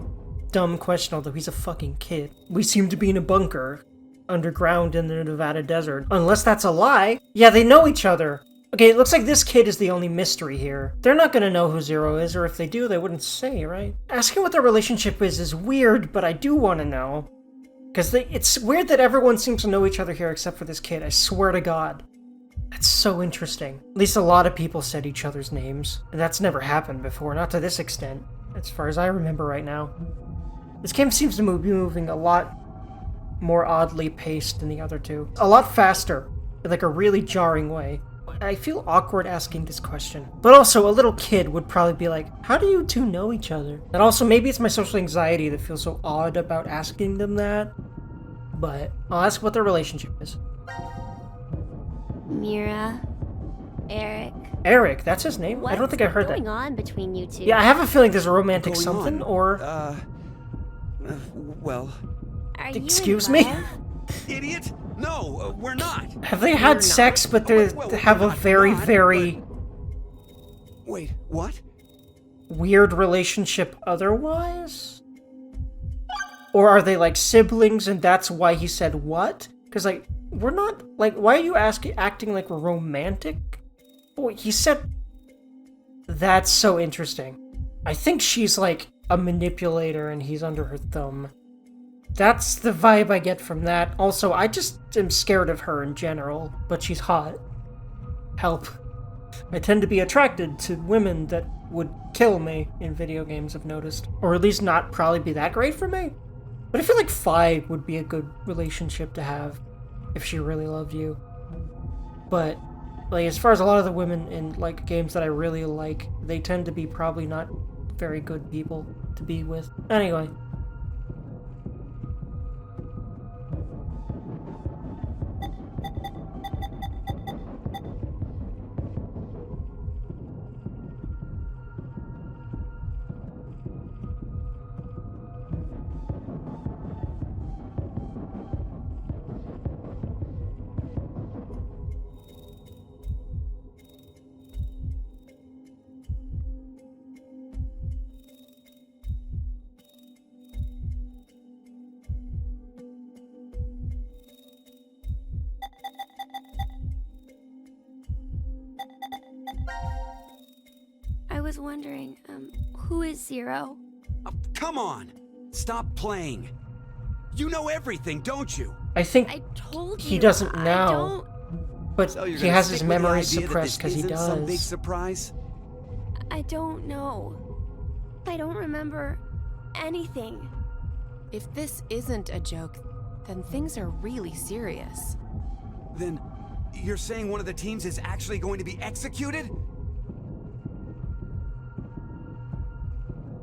dumb question, although he's a fucking kid. We seem to be in a bunker, underground in the Nevada desert. Unless that's a lie. Yeah, they know each other. Okay, it looks like this kid is the only mystery here. They're not gonna know who Zero is, or if they do, they wouldn't say, right? Asking what their relationship is weird, but I do want to know. Because it's weird that everyone seems to know each other here except for this kid, I swear to God. That's so interesting. At least a lot of people said each other's names. And that's never happened before, not to this extent, as far as I remember right now. This game seems to be moving a lot more oddly paced than the other 2. A lot faster, in like a really jarring way. I feel awkward asking this question. But also, a little kid would probably be like, how do you 2 know each other? And also, maybe it's my social anxiety that feels so odd about asking them that. But I'll ask what their relationship is. Mira, Eric. Eric, that's his name? What's I don't think I heard that. going on between you 2? Yeah, I have a feeling there's a romantic Going something, on? or... Well... Are you in Excuse me? love? Idiot? No, we're not. Have they had sex, but they have a very, very Wait, what? weird relationship otherwise? Or are they like siblings and that's why he said what? Because like, we're not, like, why are you acting like we're romantic? Boy, he said... That's so interesting. I think she's like a manipulator and he's under her thumb. That's the vibe I get from that. Also, I just am scared of her in general, but she's hot. Help. I tend to be attracted to women that would kill me in video games, I've noticed. Or at least not probably be that great for me. But I feel like 5 would be a good relationship to have if she really loved you. But, like, as far as a lot of the women in, like, games that I really like, they tend to be probably not very good people to be with. Anyway. was wondering, who is Zero? Oh, come on! Stop playing. You know everything, don't you? I think I told you. he doesn't I now, don't. but So you're he gonna has stick his with the memories idea that suppressed this because he isn't some big does. surprise? I don't know. I don't remember anything. If this isn't a joke, then things are really serious. Then you're saying one of the teams is actually going to be executed?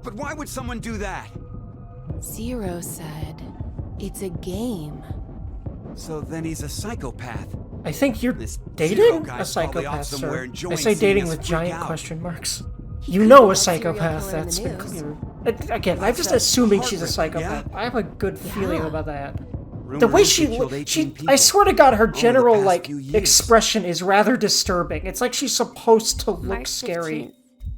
But why would someone do that? Zero said, it's a game. So then he's a psychopath. I think you're This Zero dating guy's a probably off psychopath, somewhere sir. enjoying I say seeing dating us with freak giant out. question marks. He You could know be a that serial psychopath, killer in that's the been news. clear. Again, I'm That's just that assuming she's a heartbreak, psychopath. yeah? I have a good feeling Yeah. about that. Rumor The way is they killed 18 I people swear to God, her over the general, past like, few years. expression is rather disturbing. It's like she's supposed to look March scary.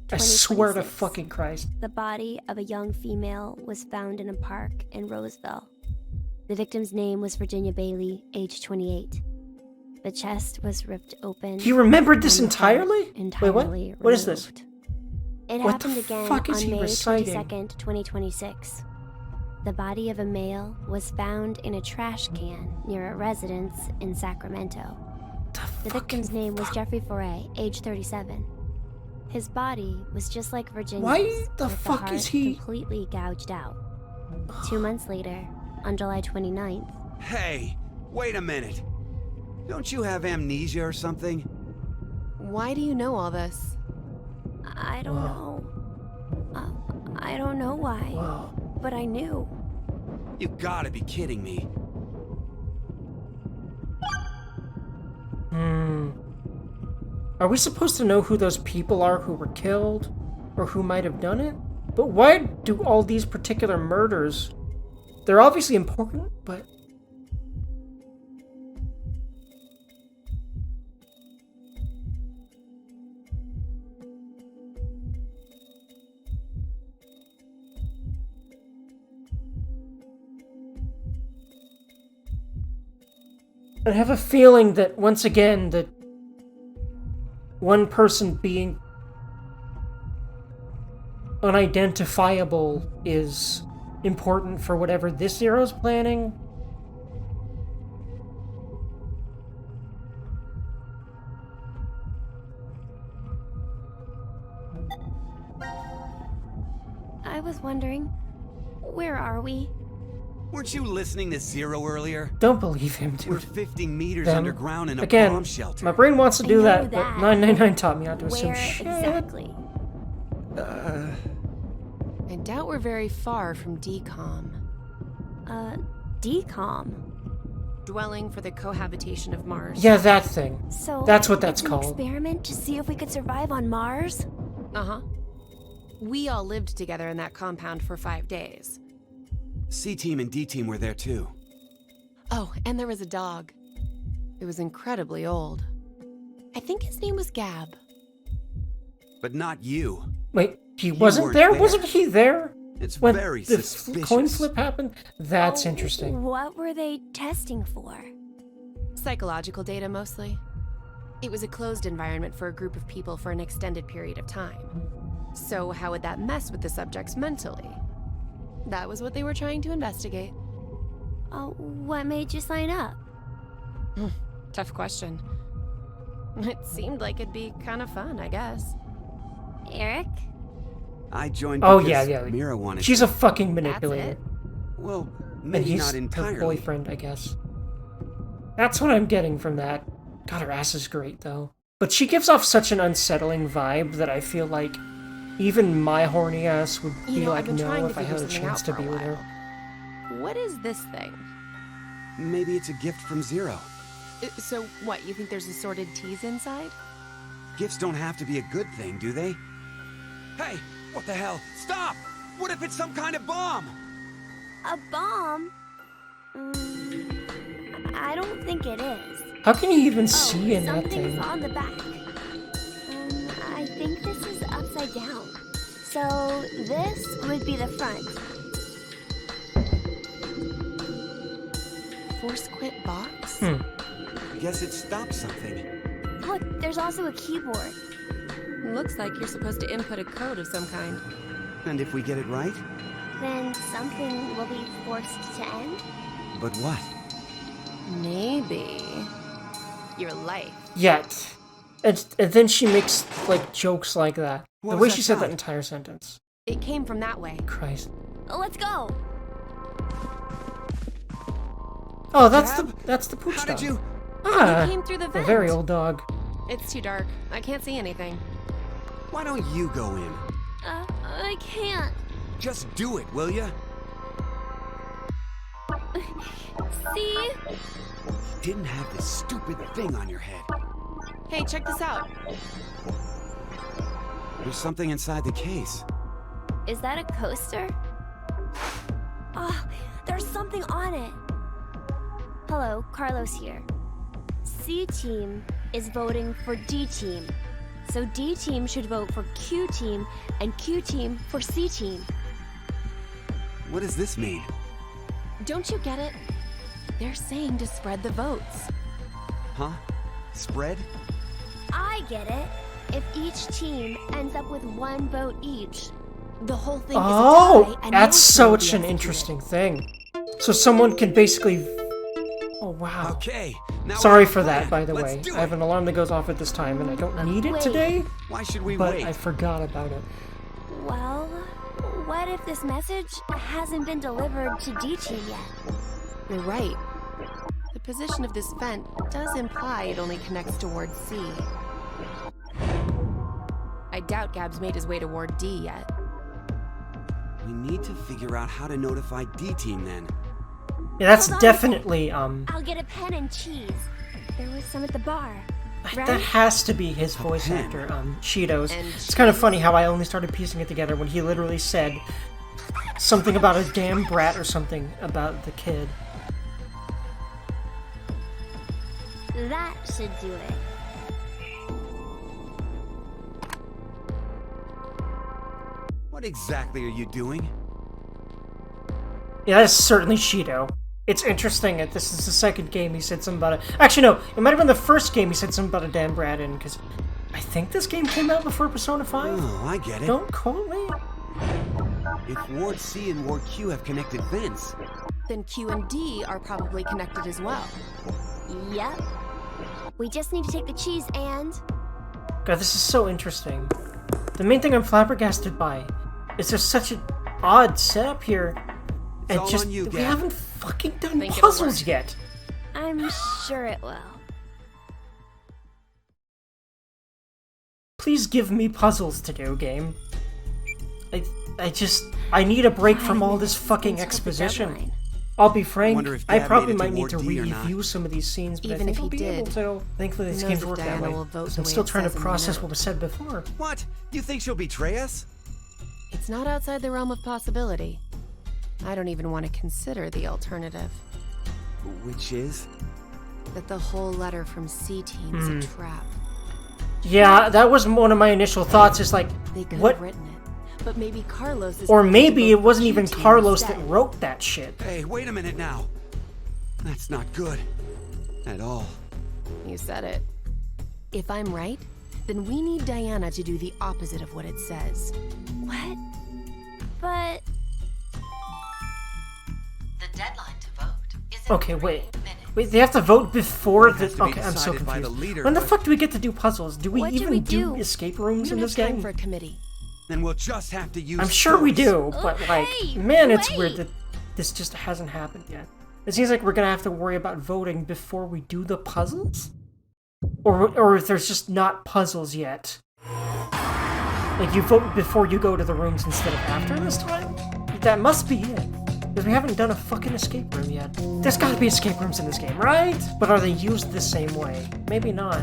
15th, I swear to 2026. fucking Christ. The body of a young female was found in a park in Roseville. The victim's name was Virginia Bailey, age 28. The chest was ripped open. He remembered this and the heart entirely? entirely Wait, what? What is this? removed. It What the happened again fuck is on he May reciting? 22nd, 2026. The body of a male was found in a trash can near a residence in Sacramento. The victim's name was Jeffrey Foray, age 37. His body was just like Virginia's. Why the with fuck heart is he- completely gouged out. 2 months later, on July 29th, Hey, wait a minute. Don't you have amnesia or something? Why do you know all this? I don't know. I don't know why, Wow. but I knew. You gotta be kidding me. Are we supposed to know who those people are who were killed? Or who might have done it? But why do all these particular murders... They're obviously important, but... I have a feeling that, once again, that one person being unidentifiable is important for whatever this Zero's planning. I was wondering, where are we? Weren't you listening to Zero earlier? Don't believe him, dude. We're 50 meters Them. underground in a Again, bomb shelter. my brain wants to I do know that, but that. 999 taught me not to assume Where shit. exactly? I doubt we're very far from DCOM. DCOM. Dwelling for the cohabitation of Mars. Yeah, that thing. So That's what that's it's an called. experiment to see if we could survive on Mars? Uh-huh. We all lived together in that compound for 5 days. C-Team and D-Team were there too. Oh, and there was a dog. It was incredibly old. I think his name was Gab. But not you. Wait, he wasn't weren't there? there. Wasn't he there? It's When very the suspicious. coin flip happened? That's Oh, interesting. What were they testing for? Psychological data, mostly. It was a closed environment for a group of people for an extended period of time. So how would that mess with the subjects mentally? That was what they were trying to investigate. What made you sign up? Tough question. It seemed like it'd be kind of fun, I guess. Eric? I joined Oh, because yeah. Mira wanted She's to. a fucking manipulator. it. Well, And maybe he's not her entirely. boyfriend, I guess. That's what I'm getting from that. God, her ass is great, though. But she gives off such an unsettling vibe that I feel like even my horny ass would You be know, like, I've been no, trying to if I figure had a something chance out to for a be with her. while. What is this thing? Maybe it's a gift from Zero. So what, you think there's assorted teas inside? Gifts don't have to be a good thing, do they? Hey, what the hell? Stop! What if it's some kind of bomb? A bomb? I don't think it is. How can you even see in that something's thing? on the back. I think this is upside down. So this would be the front. Force quit box? Guess it stopped something. Look, there's also a keyboard. Looks like you're supposed to input a code of some kind. And if we get it right? Then something will be forced to end? But what? Maybe your life. Yet. And then she makes, like, jokes like that. What The was way that she said that sound? entire sentence. It came from that way. Christ. Let's go! Oh, that's Cab? the pooch How dog. did you? Ah, It came through the a vent. very old dog. It's too dark. I can't see anything. Why don't you go in? I can't. Just do it, will ya? See? Didn't have this stupid thing on your head. Hey, check this out. There's something inside the case. Is that a coaster? Oh, there's something on it. Hello, Carlos here. C team is voting for D team. So D team should vote for Q team and Q team for C team. What does this mean? Don't you get it? They're saying to spread the votes. Huh? Spread? I get it. If each team ends up with 1 vote each, the whole thing is a Oh, tie and that's no team will be such an executed. interesting thing. So someone can basically... Oh, wow. Okay. Now we Sorry have a for plan. that, by the Let's way. do I have it. an alarm that goes off at this time, and I don't need it Wait. today, Why should we but wait? I forgot about it. Well, what if this message hasn't been delivered to D team yet? You're right. The position of this vent does imply it only connects towards C. I doubt Gab's made his way toward D yet. We need to figure out how to notify D-Team then. Yeah, that's Hold on a sec. definitely, I'll get a pen and cheese. There was some at the bar. Right? that has to be his voice pen. actor, Cheetos. And It's kind of funny how I only started piecing it together when he literally said something about a damn brat or something about the kid. That should do it. What exactly are you doing? Yeah, that's certainly Cheeto. It's interesting that this is the second game he said something about it. Actually, no, it might have been the first game he said something about a damn brat in, because I think this game came out before Persona 5. Oh, I get it. Don't quote me. If Ward C and Ward Q have connected vents, Then Q and D are probably connected as well. Yep. We just need to take the cheese and... God, this is so interesting. The main thing I'm flabbergasted by is there's such an odd setup here. And all just, on you, we Gab. haven't fucking done Think it'll puzzles work. yet. I'm sure it will. Please give me puzzles to do, game. I need a break from all this fucking Until the exposition. deadline. I'll be frank, Wonder if I Gab probably made it to might need Ward to D or not. review some of these scenes, but Even I if think he I'll be able did, to. Thankfully, these who games knows work if that Diana way. will vote 'cause the I'm way still it trying to says in the process note. what was said before. what? You think she'll betray us? It's not outside the realm of possibility. I don't even want to consider the alternative. Which is? That the whole letter from C Team is a trap. Yeah, that was one of my initial thoughts. Is like, They could what? have written it, but maybe Carlos is... Or going to maybe vote it wasn't Q even Team Carlos that instead. wrote that shit. Hey, wait a minute now. That's not good. At all. You said it. If I'm right, then we need Diana to do the opposite of what it says. What? But... The deadline to vote is in Okay, 3 wait. minutes. Wait, they have to vote before It has the. to be Okay, I'm so decided by the confused. leader, When the but- fuck do we get to do puzzles? Do we What do even we do do? escape We rooms don't in have this time game? for a committee. Then we'll just have to use I'm sure we force. do, but like, hey, man, it's wait. weird that this just hasn't happened yet. It seems like we're gonna have to worry about voting before we do the puzzles, or if there's just not puzzles yet. Like you vote before you go to the rooms instead of after this time. That must be it, because we haven't done a fucking escape room yet. There's gotta be escape rooms in this game, right? But are they used the same way? Maybe not.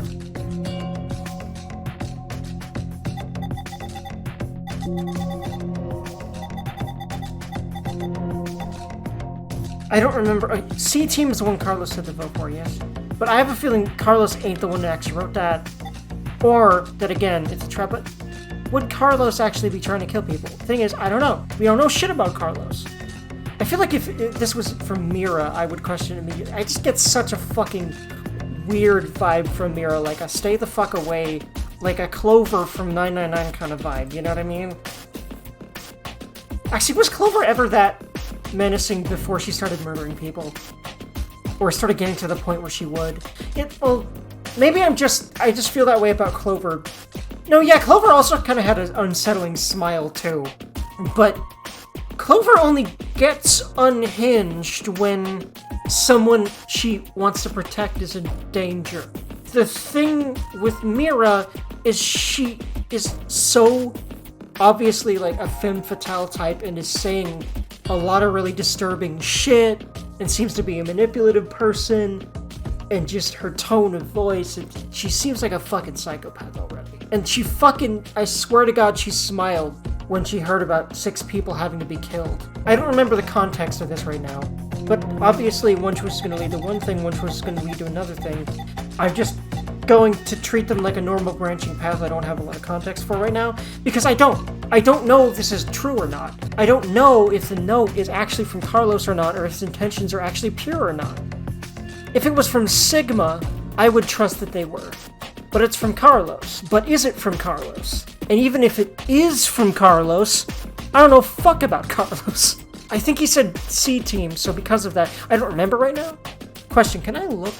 I don't remember. C Team is the one Carlos said to vote for, yes. But I have a feeling Carlos ain't the one that actually wrote that. Or that again, it's a trap. But would Carlos actually be trying to kill people? Thing is, I don't know. We don't know shit about Carlos. I feel like if this was from Mira, I would question immediately. I just get such a fucking weird vibe from Mira, like a stay the fuck away like a Clover from 999 kind of vibe, you know what I mean? Actually, was Clover ever that menacing before she started murdering people? Or started getting to the point where she would? Well, maybe I just feel that way about Clover. No, yeah, Clover also kind of had an unsettling smile, too. But Clover only gets unhinged when someone she wants to protect is in danger. The thing with Mira is she is so obviously like a femme fatale type and is saying a lot of really disturbing shit and seems to be a manipulative person, and just her tone of voice, she seems like a fucking psychopath already. And she fucking, I swear to God, she smiled when she heard about 6 people having to be killed. I don't remember the context of this right now, but obviously one choice is going to lead to one thing, one choice is going to lead to another thing. I'm just going to treat them like a normal branching path I don't have a lot of context for right now, because I don't know if this is true or not. I don't know if the note is actually from Carlos or not, or if his intentions are actually pure or not. If it was from Sigma, I would trust that they were. But it's from Carlos. But is it from Carlos? And even if it is from Carlos, I don't know fuck about Carlos. I think he said C-Team, so because of that, I don't remember right now. Question, can I look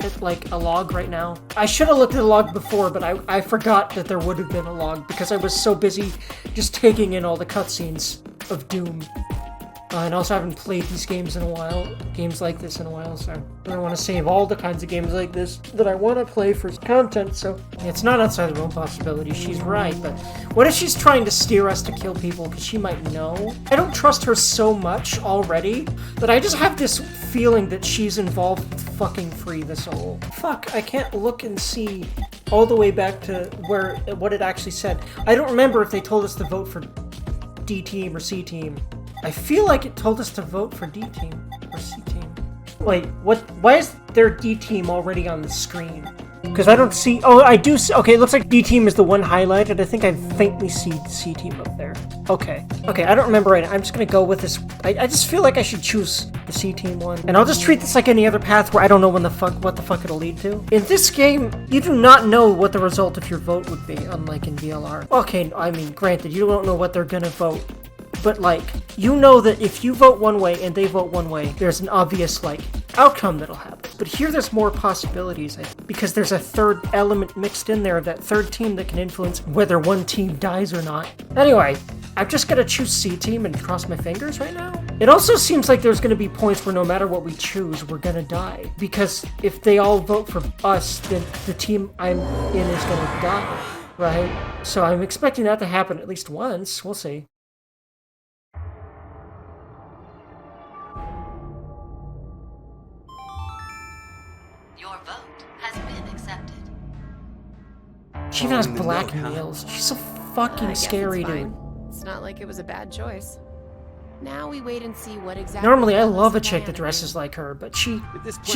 at, like, a log right now? I should have looked at a log before, but I forgot that there would have been a log because I was so busy just taking in all the cutscenes of Doom. And also I haven't played these games in a while, games like this in a while, so I don't want to save all the kinds of games like this that I want to play for content, so it's not outside the realm possibility, she's right, but what if she's trying to steer us to kill people because she might know? I don't trust her so much already that I just have this feeling that she's involved with fucking Free the Soul. Fuck, I can't look and see all the way back to what it actually said. I don't remember if they told us to vote for D-Team or C-Team. I feel like it told us to vote for D-Team or C-Team. Wait, what? Why is there D-Team already on the screen? Because I don't see... Oh, I do see... Okay, it looks like D-Team is the one highlighted. I think I faintly see C-Team up there. Okay. Okay, I don't remember right now. I'm just going to go with this. I just feel like I should choose the C-Team one. And I'll just treat this like any other path where I don't know what the fuck it'll lead to. In this game, you do not know what the result of your vote would be, unlike in VLR. Okay, I mean, granted, you don't know what they're going to vote. But, like, you know that if you vote one way and they vote one way, there's an obvious, like, outcome that'll happen. But here there's more possibilities, because there's a third element mixed in there of that third team that can influence whether one team dies or not. Anyway, I'm just gonna choose C-Team and cross my fingers right now. It also seems like there's gonna be points where no matter what we choose, we're gonna die. Because if they all vote for us, then the team I'm in is gonna die, right? So I'm expecting that to happen at least once. We'll see. She even has black nails. She's so fucking scary, dude. It's not like it was a bad choice. Now we wait and see what exactly... Normally, I love a chick that dresses like her, but she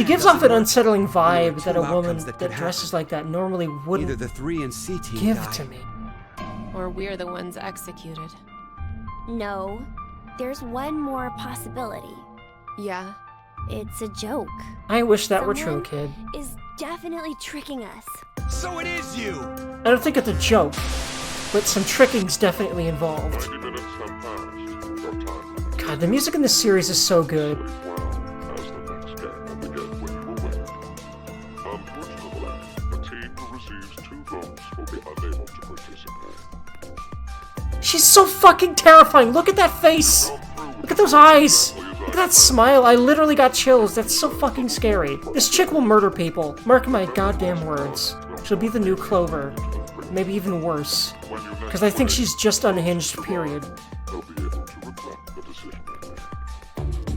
gives off an unsettling vibe that a woman that dresses like that normally wouldn't Either the 3 and C team give to me. Or we're the ones executed. No, there's one more possibility. Yeah? It's a joke. I wish that were true, kid. Is definitely tricking us. So it is you! I don't think it's a joke, but some tricking's definitely involved. 90 minutes have passed. Your time. God, the music in this series is so good. As the next game will begin when you will win. Unfortunately, the team who receives 2 votes will be unable to participate. She's so fucking terrifying. Look at that face. Look at those eyes. Look at that smile. I literally got chills. That's so fucking scary. This chick will murder people. Mark my goddamn words. She'll be the new Clover. Maybe even worse. Because I think she's just unhinged, period. They'll be able to regret the decision they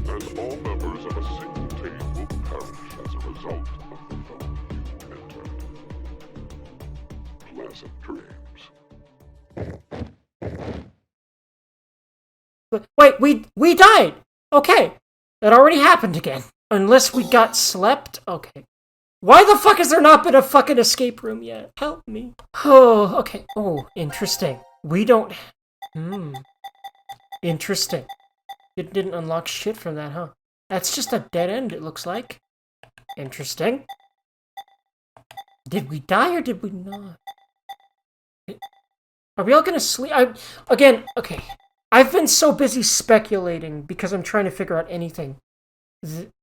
made. As all members of a single team will perish as a result of the vote you entered. Pleasant dreams. But wait, we died! Okay. That already happened again. Unless we got slept? Okay. Why the fuck has there not been a fucking escape room yet? Help me. Oh, okay. Oh, interesting. We don't... Interesting. It didn't unlock shit from that, huh? That's just a dead end, it looks like. Interesting. Did we die or did we not? Are we all gonna sleep? Okay. I've been so busy speculating because I'm trying to figure out anything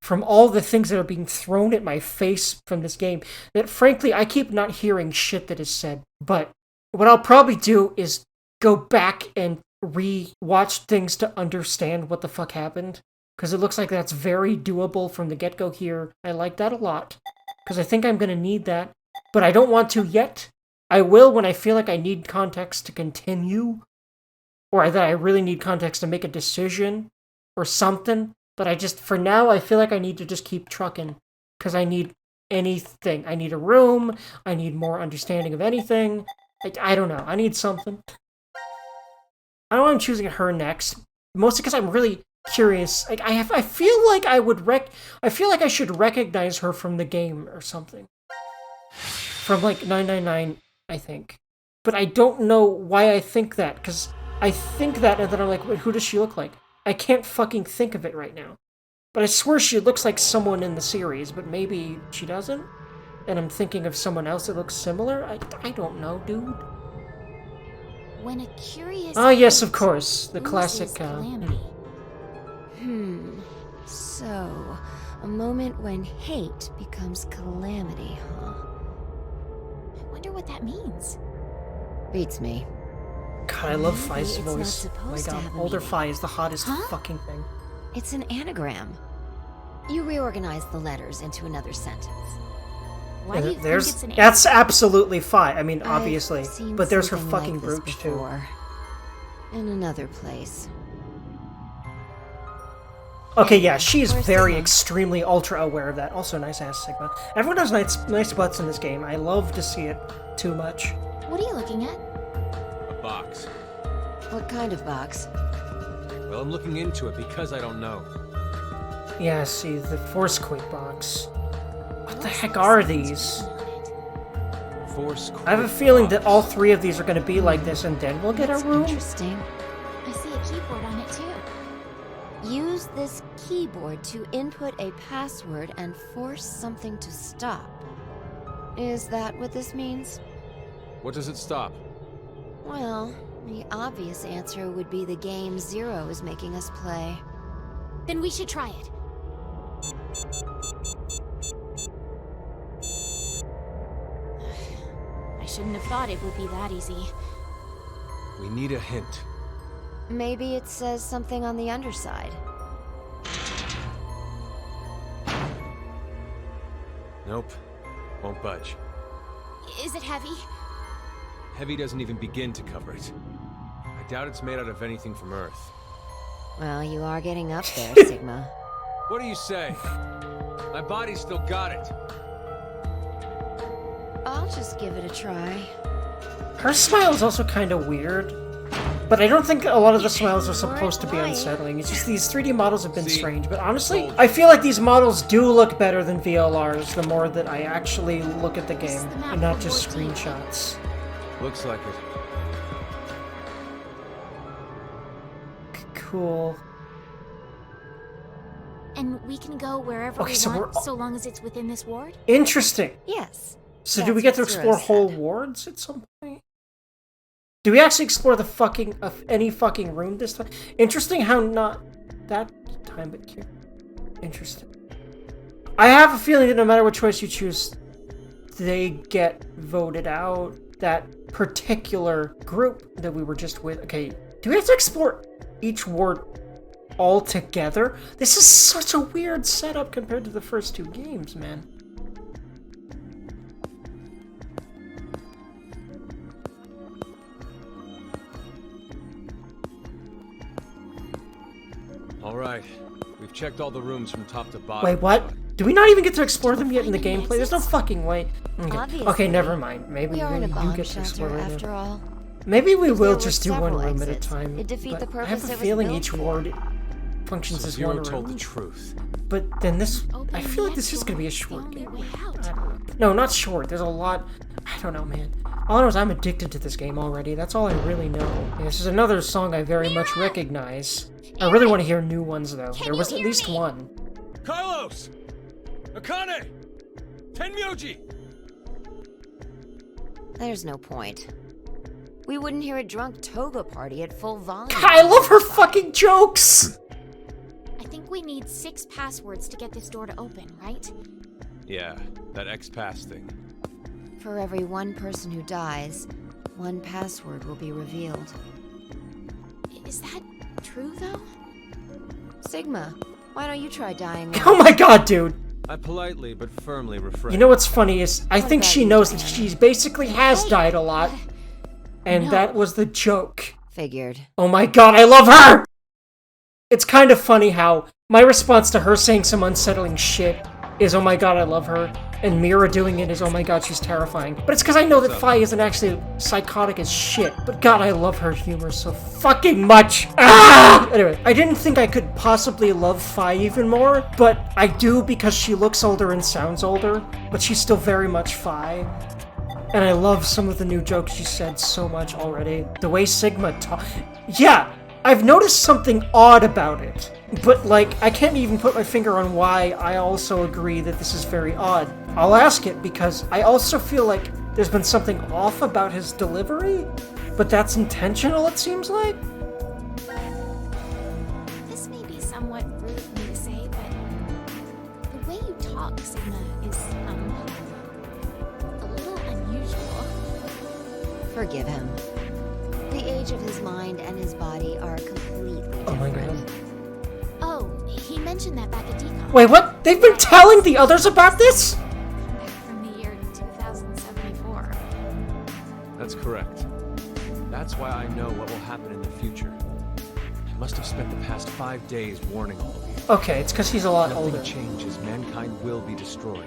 from all the things that are being thrown at my face from this game that frankly I keep not hearing shit that is said. But what I'll probably do is go back and re-watch things to understand what the fuck happened. Because it looks like that's very doable from the get-go here. I like that a lot. Because I think I'm gonna need that. But I don't want to yet. I will when I feel like I need context to continue. Or that I really need context to make a decision. Or something. But for now, I feel like I need to just keep trucking. Because I need anything. I need a room. I need more understanding of anything. I don't know. I need something. I know I'm choosing her next. Mostly because I'm really curious. Like I feel like I feel like I should recognize her from the game or something. From like 999, I think. But I don't know why I think that, because I think that and then I'm like, wait, who does she look like? I can't fucking think of it right now. But I swear she looks like someone in the series, but maybe she doesn't? And I'm thinking of someone else that looks similar? I don't know, dude. When a curious yes, of course. The classic, calamity. So, a moment when hate becomes calamity, huh? I wonder what that means. Beats me. God, I love Fi's Maybe it's not voice. supposed My to God, have a older meaning. Fi is the hottest fucking thing. It's an anagram. You reorganize the letters into another sentence. Why do you think it's an That's absolutely Fi. I mean, I've obviously. seen But there's her something fucking like this brooch, too. before. In another place. Okay, yeah, she's Where's very Sigma? extremely ultra aware of that. Also, nice ass Sigma. Everyone has nice butts in this game. I love to see it too much. What are you looking at? A box. What kind of box? Well, I'm looking into it because I don't know. Yeah, see, the Force Quake box. What the heck are these? Force. I have a feeling that all three of these are going to be like this, and then we'll get a room. Interesting. I see a keyboard on it too. Use this keyboard to input a password and force something to stop. Is that what this means? What does it stop? Well, the obvious answer would be the game Zero is making us play. Then we should try it. I shouldn't have thought it would be that easy. We need a hint. Maybe it says something on the underside. Nope. Won't budge. Is it heavy? Heavy doesn't even begin to cover it. I doubt it's made out of anything from Earth. Well, you are getting up there, Sigma. What do you say? My body's still got it. I'll just give it a try. Her smile is also kind of weird. But I don't think a lot of the smiles are supposed to be unsettling. It's just these 3D models have been strange. But honestly, I feel like these models do look better than VLRs the more that I actually look at the game and not just screenshots. Looks like it. Cool. And we can go wherever Okay, we so want, we're- so long as it's within this ward? Interesting. Yes. So do That's we get to what Zero explore whole said. wards at some point? Do we actually explore the fucking any fucking room this time? Interesting how not that time, but here. Interesting. I have a feeling that no matter what choice you choose, they get voted out. That particular group that we were just with. Okay, do we have to explore each ward all together? This is such a weird setup compared to the first two games, man. All right. We've checked all the rooms from top to bottom. Wait, what? Do we not even get to explore them yet in the gameplay? There's no fucking way. Okay, Obviously. never mind. Maybe We are in a do bomb get to explore shelter, right after now. all. Maybe we If will there just were do one several room at a exits, time. it'd defeat but the purpose I have a it was feeling built each for. ward functions So as Zero one told the room. truth. But then this, Open I feel like this next is gonna be a door. short It's the game. only way out. I don't know. No, not short. There's a lot. I don't know, man. All I know is I'm addicted to this game already. That's all I really know. This is another song I very much recognize. I really want to hear new ones though. There was at least one. Carlos! Akane! Tenmyoji! There's no point. We wouldn't hear a drunk toga party at full volume. I love her fucking jokes! I think we need 6 passwords to get this door to open, right? Yeah, that X-Pass thing. For every one person who dies, 1 password will be revealed. Is that true, though? Sigma, why don't you try dying? Oh my god, dude! I politely but firmly refrain. You know what's funny is, I think she knows that she basically has died a lot. And that was the joke. Figured. Oh my god, I love her! It's kind of funny how my response to her saying some unsettling shit is, oh my god, I love her. And Mira doing it is, oh my god, she's terrifying. But it's because I know that Fi isn't actually psychotic as shit. But god, I love her humor so fucking much. Ah! Anyway, I didn't think I could possibly love Fi even more, but I do because she looks older and sounds older. But she's still very much Fi. And I love some of the new jokes she said so much already. The way Sigma talk. Yeah, I've noticed something odd about it. But, like, I can't even put my finger on why I also agree that this is very odd. I'll ask it because I also feel like there's been something off about his delivery, but that's intentional, it seems like. This may be somewhat rude of me to say, but the way you talk, Sigma, is, a little unusual. Forgive him. The age of his mind and his body are completely different. Oh my god. Oh, he mentioned that back at Decon. Wait, what? They've been telling the others about this? Back from the year 2074. That's correct. That's why I know what will happen in the future. I must have spent the past 5 days warning all of you. Okay, it's because he's a lot older. Nothing changes, mankind will be destroyed.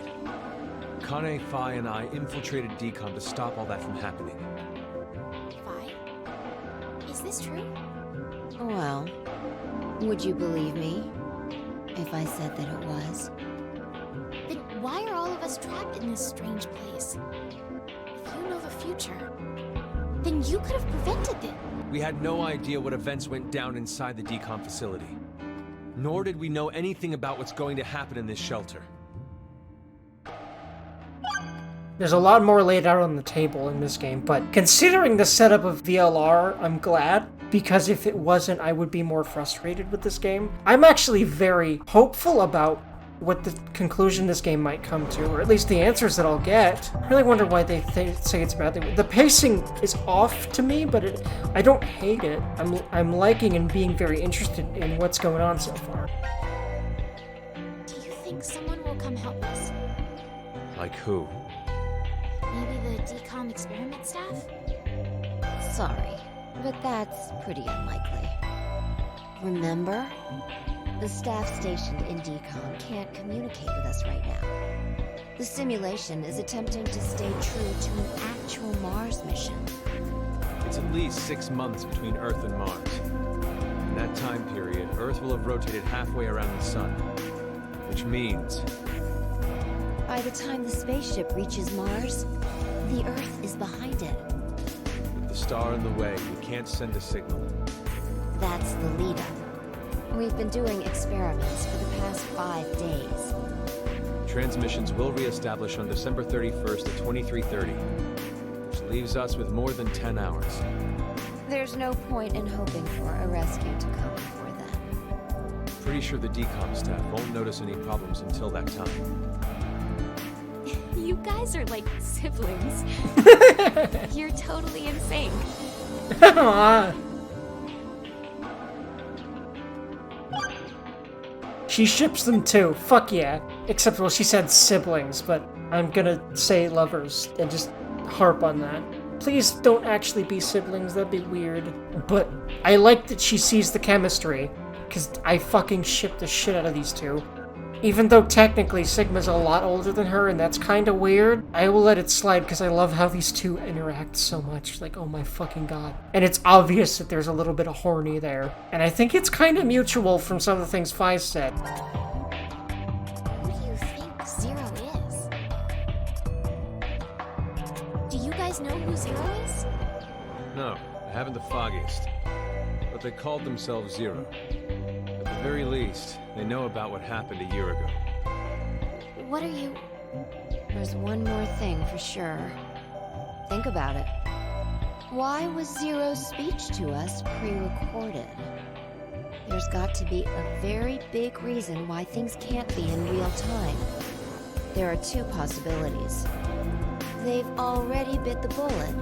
Kane, Fi, and I infiltrated Decon to stop all that from happening. Fi? Is this true? Well, would you believe me if I said that it was? Then why are all of us trapped in this strange place? If you know the future, then you could have prevented it. We had no idea what events went down inside the Decon facility. Nor did we know anything about what's going to happen in this shelter. There's a lot more laid out on the table in this game, but considering the setup of VLR, I'm glad, because if it wasn't, I would be more frustrated with this game. I'm actually very hopeful about what the conclusion this game might come to, or at least the answers that I'll get. I really wonder why they say it's bad. The pacing is off to me, but I don't hate it. I'm liking and being very interested in what's going on so far. Do you think someone will come help us? Like who? Maybe the Decon experiment staff? Sorry, but that's pretty unlikely. Remember? The staff stationed in Decon can't communicate with us right now. The simulation is attempting to stay true to an actual Mars mission. It's at least 6 months between Earth and Mars. In that time period, Earth will have rotated halfway around the Sun. Which means... by the time the spaceship reaches Mars, the Earth is behind it. with the star in the way, we can't send a signal. That's the lead-up. We've been doing experiments for the past 5 days. Transmissions will reestablish on December 31st at 23:30, which leaves us with more than 10 hours. There's no point in hoping for a rescue to come before then. Pretty sure the decom staff won't notice any problems until that time. You guys are like siblings. You're totally in sync. She ships them too. Fuck yeah. Except, well, she said siblings, but I'm gonna say lovers and just harp on that. Please don't actually be siblings, that'd be weird. But I like that she sees the chemistry, because I fucking ship the shit out of these two. Even though technically Sigma's a lot older than her, and that's kinda weird, I will let it slide because I love how these two interact so much. Like, oh my fucking god. And it's obvious that there's a little bit of horny there. And I think it's kinda mutual from some of the things Fi said. Who do you think Zero is? Do you guys know who Zero is? No, I haven't the foggiest. But they called themselves Zero. At the very least, they know about what happened a year ago. What are you... There's one more thing for sure. Think about it. Why was Zero's speech to us pre-recorded? There's got to be a very big reason why things can't be in real time. There are two possibilities. They've already bit the bullet,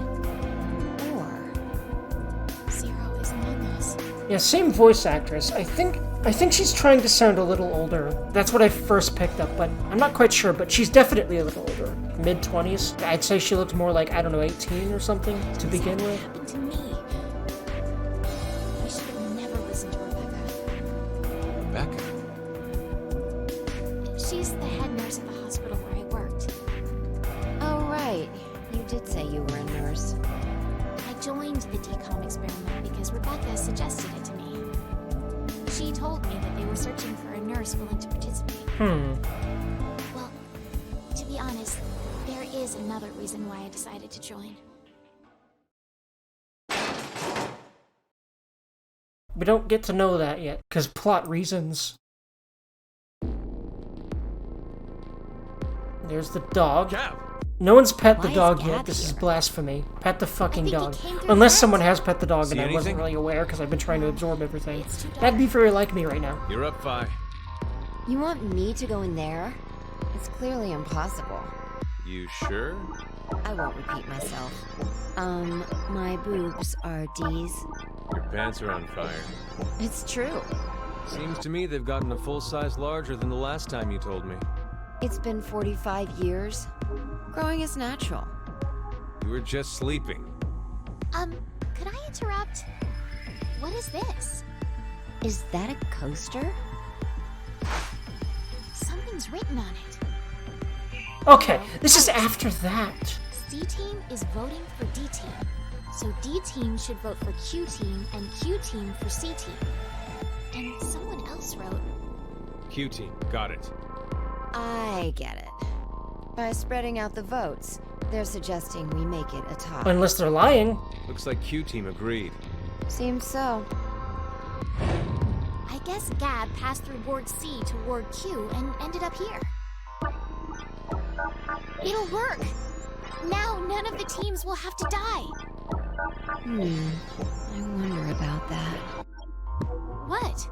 or Zero is among us. Yeah, same voice actress. I think she's trying to sound a little older. That's what I first picked up, but I'm not quite sure, but she's definitely a little older. Mid-20s. I'd say she looked more like, I don't know, 18 or something to begin with. Happened to me. We should have never listened to Rebecca. Rebecca? She's the head nurse at the hospital where I worked. oh right, you did say you were a nurse. I joined the decom experiment because Rebecca suggested it to me. She told me that they were searching for a nurse willing to participate. Well, to be honest, there is another reason why I decided to join. We don't get to know that yet, because plot reasons. There's the dog. Cap! No one's pet the Why is dog Gab yet. This is here? blasphemy. Pet the fucking I think he dog. came through Unless first. someone has pet the dog and See I wasn't anything? really aware because I've been trying to absorb everything. It's too dark. That'd be very like me right now. You're up, Fi. You want me to go in there? It's clearly impossible. You sure? I won't repeat myself. My boobs are D's. Your pants are on fire. It's true. Seems to me they've gotten a full size larger than the last time you told me. It's been 45 years. Growing is natural. You were just sleeping. Could I interrupt? What is this? Is that a coaster? Something's written on it. Okay, this is after that. C-Team is voting for D-Team. So D-Team should vote for Q-Team and Q-Team for C-Team. And someone else wrote... Q-team, got it. I get it. By spreading out the votes, they're suggesting we make it a tie. Unless they're lying. Looks like Q-team agreed. Seems so. I guess Gab passed through Ward C to Ward Q and ended up here. It'll work! Now none of the teams will have to die! I wonder about that. What?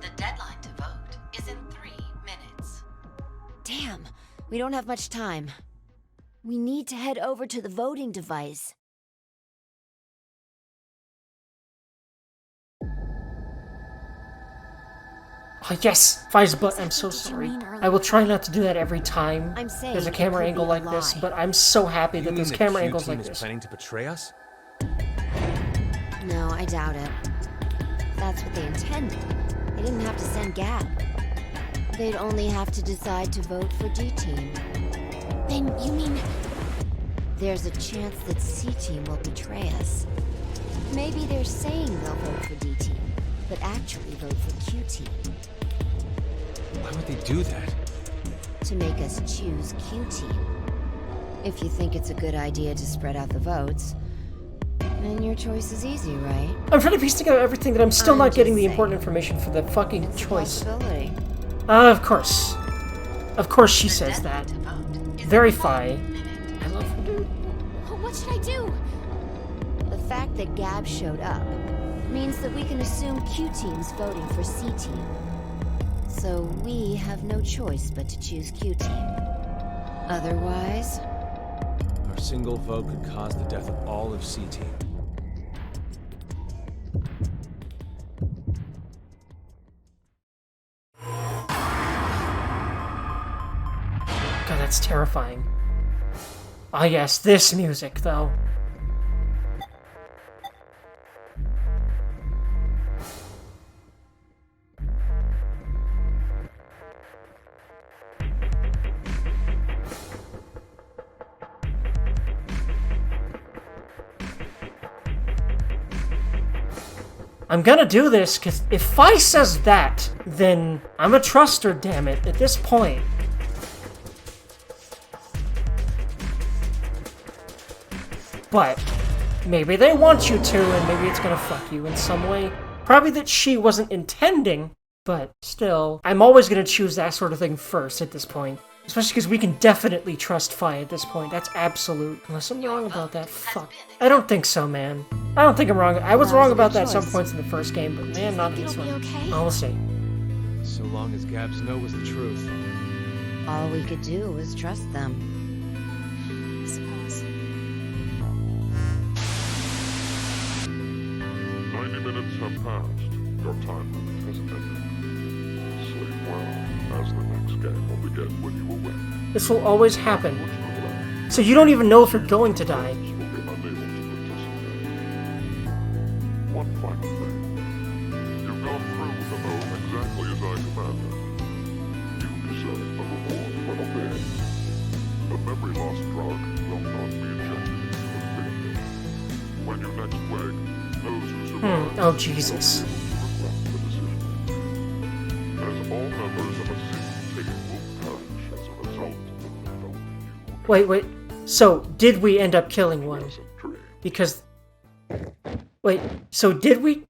The deadline to vote is in 3 minutes. Damn, we don't have much time. We need to head over to the voting device. Oh, yes! Fi's butt, I'm so sorry. I will try not to do that every time I'm saying there's a it camera could angle be a like this, lie. but I'm so happy You that mean there's the camera angles Q-team like is this. planning to betray us? No, I doubt it. That's what they intended. They didn't have to send Gab. They'd only have to decide to vote for D-Team. Then you mean... There's a chance that C-Team will betray us. Maybe they're saying they'll vote for D-Team, but actually vote for Q-Team. Why would they do that? To make us choose Q-Team. If you think it's a good idea to spread out the votes, then your choice is easy, right? I'm trying to piece together everything that I'm still I'm not getting just the saying. important information for the fucking It's a choice. possibility. Of course. Of course she says Deadline that. to vote is Very in 1 Fi. minute. I love her, dude. What should I do? The fact that Gab showed up means that we can assume Q-Team's voting for C-Team. So we have no choice but to choose Q-Team. Otherwise, Our single vote could cause the death of all of C-team. God, that's terrifying. Ah yes, this music, though. I'm gonna do this, because if Fi says that, then I'm a truster, damn it, at this point. But maybe they want you to, and maybe it's gonna fuck you in some way. Probably that she wasn't intending, but still. I'm always gonna choose that sort of thing first at this point. Especially because we can definitely trust Fi at this point. That's absolute. Unless I'm wrong about that. Fuck. I don't think so, man. I don't think I'm wrong. I was wrong about that at some points in the first game, but man, not in this one. Okay? Oh, we'll see. So long as Gab's note was the truth. All we could do was trust them. I suppose. 90 minutes have passed. Your time limit has ended. Sleep well, as the next game will begin when you awake. This will always happen. So you don't even know if you're going to die. Will be unable to participate. One final thing. You've gone through with the vote exactly as I commanded. You deserve a reward for obeying. The memory loss drug will not be injected into the victim. When you next wake, those who survive Oh, Jesus. regret the decision. As all members of a single team will perish as a result of the vote you Wait. So, did we end up killing one? Because... Wait, so did we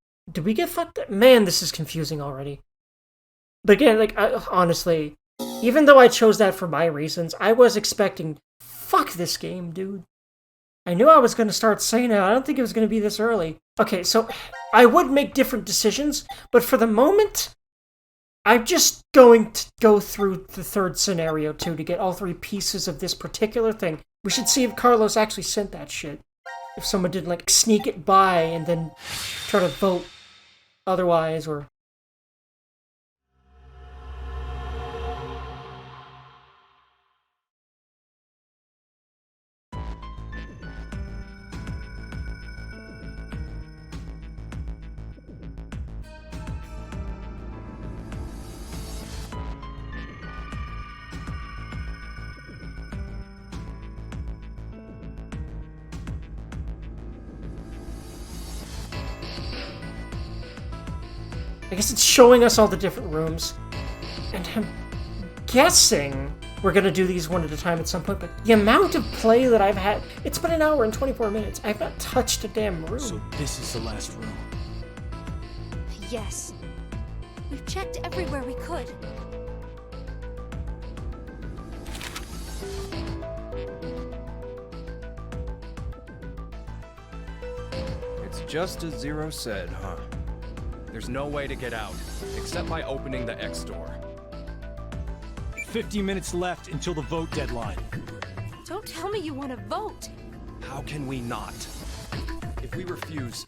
get fucked up? Man, this is confusing already. But again, like, honestly, even though I chose that for my reasons, I was expecting... Fuck this game, dude. I knew I was going to start saying it. I don't think it was going to be this early. Okay, so I would make different decisions, but for the moment, I'm just going to go through the third scenario, too, to get all three pieces of this particular thing. We should see if Carlos actually sent that shit. If someone didn't, like, sneak it by and then try to vote otherwise, or... I guess it's showing us all the different rooms. And I'm guessing we're gonna do these one at a time at some point, but the amount of play that I've had... It's been an hour and 24 minutes. I've not touched a damn room. So this is the last room. Yes. We've checked everywhere we could. It's just as Zero said, huh? There's no way to get out, except by opening the X door. 50 minutes left until the vote deadline. Don't tell me you want to vote. How can we not? If we refuse,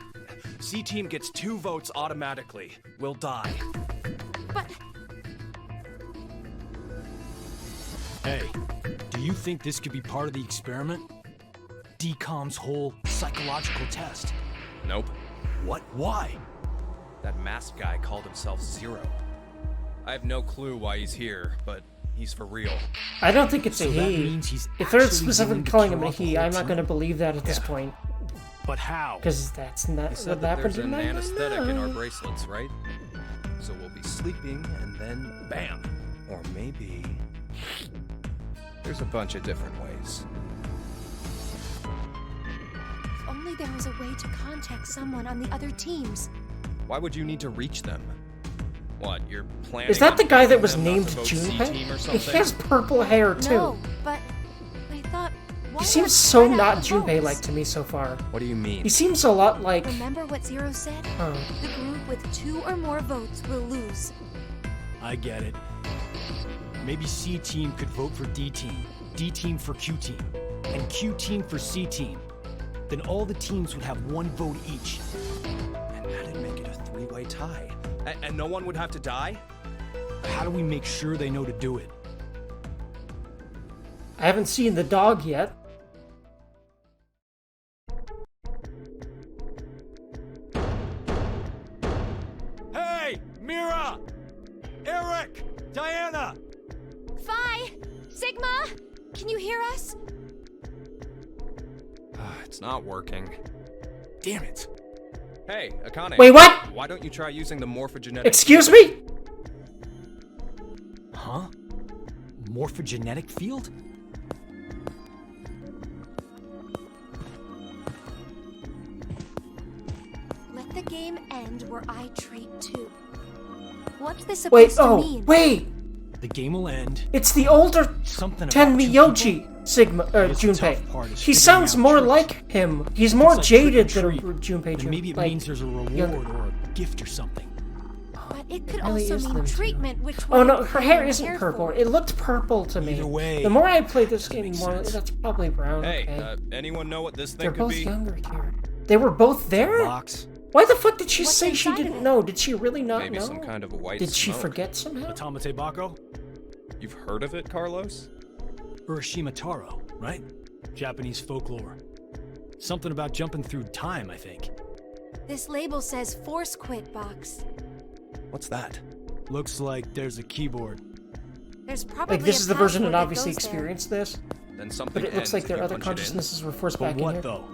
C-Team gets 2 votes automatically. We'll die. But Hey, do you think this could be part of the experiment? DCOM's whole psychological test. Nope. What? Why? That masked guy called himself Zero. I have no clue why he's here, but he's for real. I don't think it's So a that he. means he's If they're actually specifically willing to calling kill him a off the he, whole I'm not team? going to believe that at this point. But how? Because that's not He said what that happened there's an tonight. anesthetic in our bracelets, right? So we'll be sleeping, and then bam! Or maybe... There's a bunch of different ways. if only there was a way to contact someone on the other teams. Why would you need to reach them? What, you're planning Is that on the guy that telling was them not named to vote Junpei? C-Team or He something? has purple hair, too. No, but I thought... why He not seems so spread out not the Junpei-like votes? to me so far. What do you mean? He seems a lot like... Remember what Zero said? Oh. The group with 2 or more votes will lose. I get it. Maybe C-Team could vote for D-Team, D-Team for Q-Team, and Q-Team for C-Team. Then all the teams would have 1 vote each. And that'd make it a 3-way tie. And no one would have to die? How do we make sure they know to do it? I haven't seen the dog yet. Hey! Mira! Eric! Diana! Phi! Sigma! Can you hear us? It's not working. Damn it! Hey, Akane. Wait, what? Why don't you try using the morphogenetic... Excuse me? Huh? Morphogenetic field? Let the game end where I treat 2. What's this Wait, supposed to oh, mean? wait! The game will end. It's the older Something about Tenmyoji Junpei. He sounds more like him. He's more jaded than Junpei. Maybe it means there's a reward or a gift or something. But it could really also is mean them too. treatment, which Oh would no, her hair be isn't careful. purple. It looked purple to me. Either way, The more I play this game, makes more sense. that's probably brown. Hey, Okay. anyone know what this thing They're could both be? younger here. They were both there? Box. Why the fuck did she What's say she inside of didn't it? know? Did she really not Maybe know? some kind of a white Did she smoke. forget somehow? Automate Bako? You've heard of it, Carlos? Urashima Taro, right? Japanese folklore. Something about jumping through time, I think. This label says Force Quit Box. What's that? Looks like there's a keyboard. There's probably Like, this a is the version password that that obviously goes there. experienced this, Then something but it looks ends like if their you other punch it in. consciousnesses were forced But back in what here. though?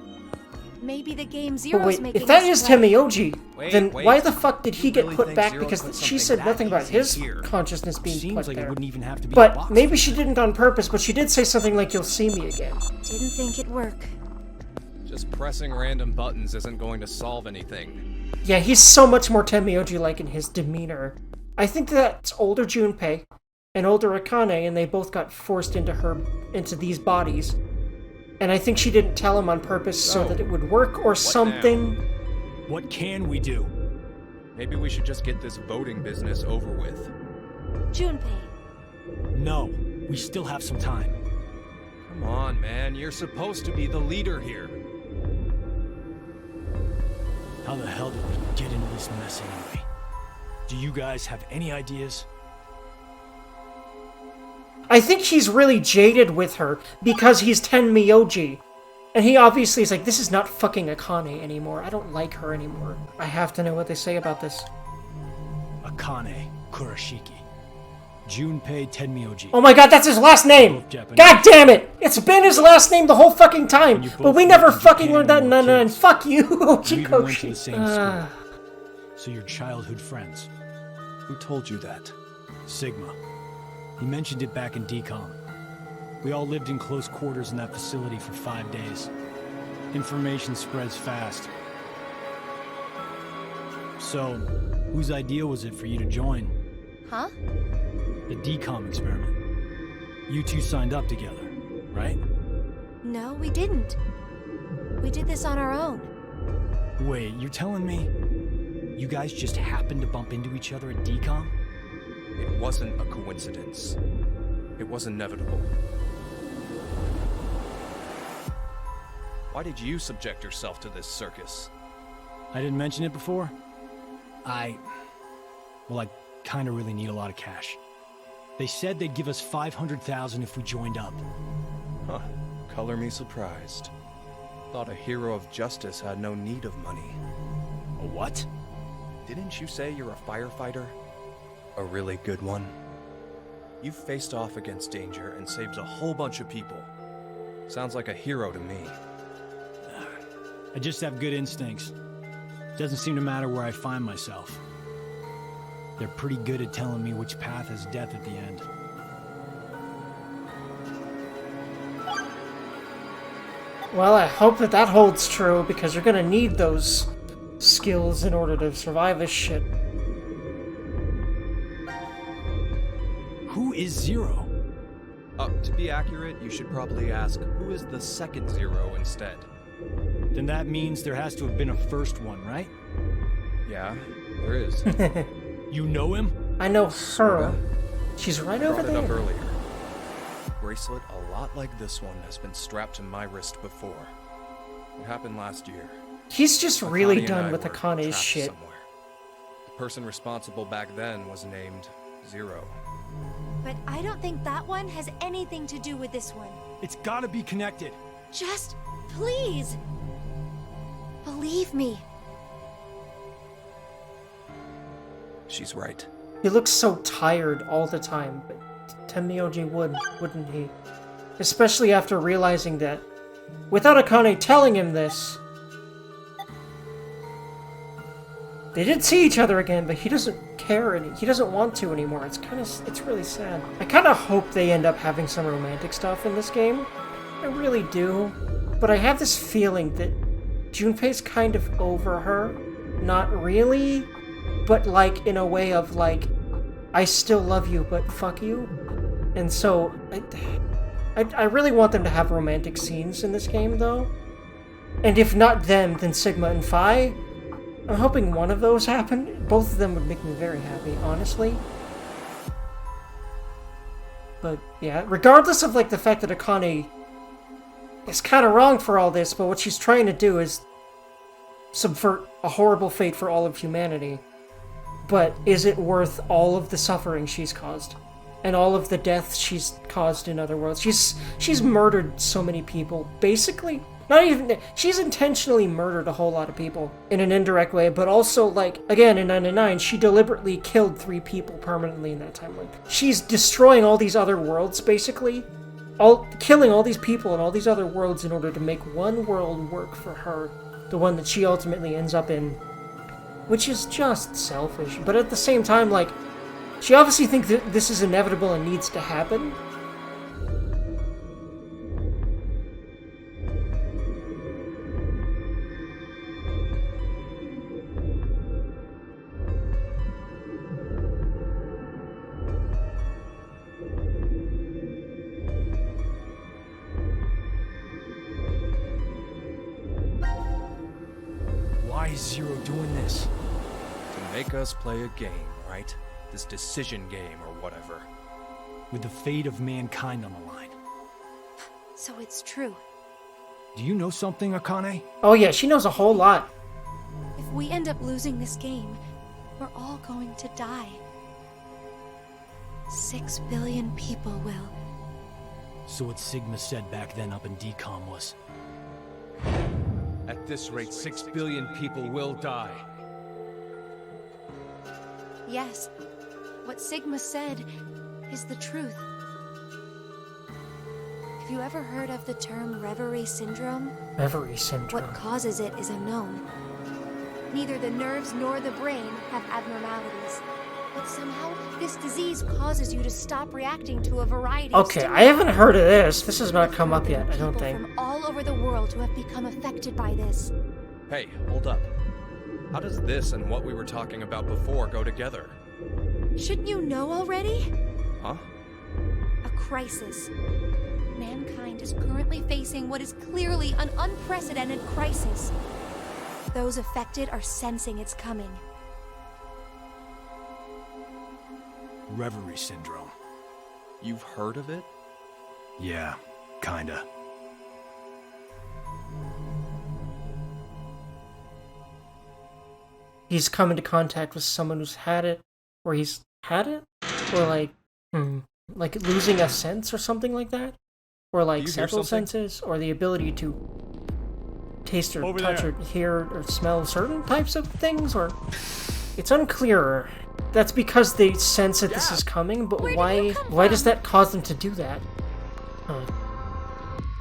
Maybe the game But Zero's wait, making if that us is play. Temioji, Wait, then wait. why the fuck did he You get really put think back? Zero Because put she something said that nothing about easy his here? consciousness being Seems put like there. it wouldn't even have to be a But box. maybe she didn't on purpose, but she did say something like, "You'll see me again." Didn't think it'd work. Just pressing random buttons isn't going to solve anything. Yeah, he's so much more Temioji-like in his demeanor. I think that's older Junpei and older Akane, and they both got forced into these bodies. And I think she didn't tell him on purpose so that it would work or something. What can we do? Maybe we should just get this voting business over with. Junpei. No, we still have some time. Come on, man. You're supposed to be the leader here. How the hell did we get into this mess anyway? Do you guys have any ideas? I think he's really jaded with her because he's Tenmyoji. And he obviously is like, this is not fucking Akane anymore. I don't like her anymore. I have to know what they say about this. Akane Kurashiki. Junpei Tenmyoji. Oh my god, that's his last name! Both Japanese. God damn it! It's been his last name the whole fucking time! And you But both we lived never in fucking Japan learned that when you in were 99. kids. Fuck you, You even went to the Ochikoshi. same school. So you're childhood friends. Who told you that? Sigma. He mentioned it back in DCOM. We all lived in close quarters in that facility for 5 days. Information spreads fast. So, whose idea was it for you to join? Huh? The DCOM experiment. You two signed up together, right? No, we didn't. We did this on our own. Wait, you're telling me you guys just happened to bump into each other at DCOM? It wasn't a coincidence. It was inevitable. Why did you subject yourself to this circus? I didn't mention it before? I kinda really need a lot of cash. They said they'd give us $500,000 if we joined up. Huh. Color me surprised. Thought a hero of justice had no need of money. A what? Didn't you say you're a firefighter? A really good one? You've faced off against danger and saved a whole bunch of people. Sounds like a hero to me. I just have good instincts. Doesn't seem to matter where I find myself. They're pretty good at telling me which path has death at the end. Well, I hope that holds true, because you're gonna need those skills in order to survive this shit. Who is Zero? To be accurate, you should probably ask, who is the second Zero instead? Then that means there has to have been a first one, right? Yeah, there is. You know him? I know her. She's right over Brought it up there. earlier. Bracelet a lot like this one has been strapped to my wrist before. It happened last year. He's just Akane really and done I with were Akane's trapped shit. somewhere. The person responsible back then was named Zero. But I don't think that one has anything to do with this one. It's gotta be connected. Just, please. Believe me. She's right. He looks so tired all the time, but Tenmyoji would, wouldn't he? Especially after realizing that, without Akane telling him this, they did see each other again, but he doesn't care he doesn't want to anymore. It's really sad. I kind of hope they end up having some romantic stuff in this game. I really do. But I have this feeling that Junpei's kind of over her. Not really, but like in a way of like, I still love you, but fuck you. And so, I really want them to have romantic scenes in this game, though. And if not them, then Sigma and Phi. I'm hoping one of those happen. Both of them would make me very happy, honestly. But, yeah, regardless of, like, the fact that Akane is kind of wrong for all this, but what she's trying to do is subvert a horrible fate for all of humanity. But is it worth all of the suffering she's caused? And all of the deaths she's caused in other worlds? She's murdered so many people, basically. Not even... She's intentionally murdered a whole lot of people in an indirect way, but also, like, again, in 99, she deliberately killed 3 people permanently in that timeline. She's destroying all these other worlds, basically. Killing all these people in all these other worlds in order to make one world work for her. The one that she ultimately ends up in. Which is just selfish. But at the same time, like, she obviously thinks that this is inevitable and needs to happen. Why is Zero doing this? To make us play a game, right? This decision game or whatever. With the fate of mankind on the line. So it's true. Do you know something, Akane? Oh yeah, she knows a whole lot. If we end up losing this game, we're all going to die. 6 billion people will. So what Sigma said back then up in DCOM was... At this rate, 6 billion people will die. Yes, what Sigma said is the truth. Have you ever heard of the term reverie syndrome? Reverie syndrome. What causes it is unknown. Neither the nerves nor the brain have abnormalities. But somehow, this disease causes you to stop reacting to a variety of Okay, I haven't heard of this. This has not come up yet, I don't people think. from all over the world who have become affected by this. Hey, hold up. How does this and what we were talking about before go together? Shouldn't you know already? Huh? A crisis. Mankind is currently facing what is clearly an unprecedented crisis. Those affected are sensing its coming. Reverie syndrome. You've heard of it? Yeah, kinda. He's come into contact with someone who's had it, or he's had it, or like losing a sense or something like that, or like several senses, or the ability to taste or touch or hear or smell certain types of things, or it's unclear. That's because they sense that this is coming, but why does that cause them to do that?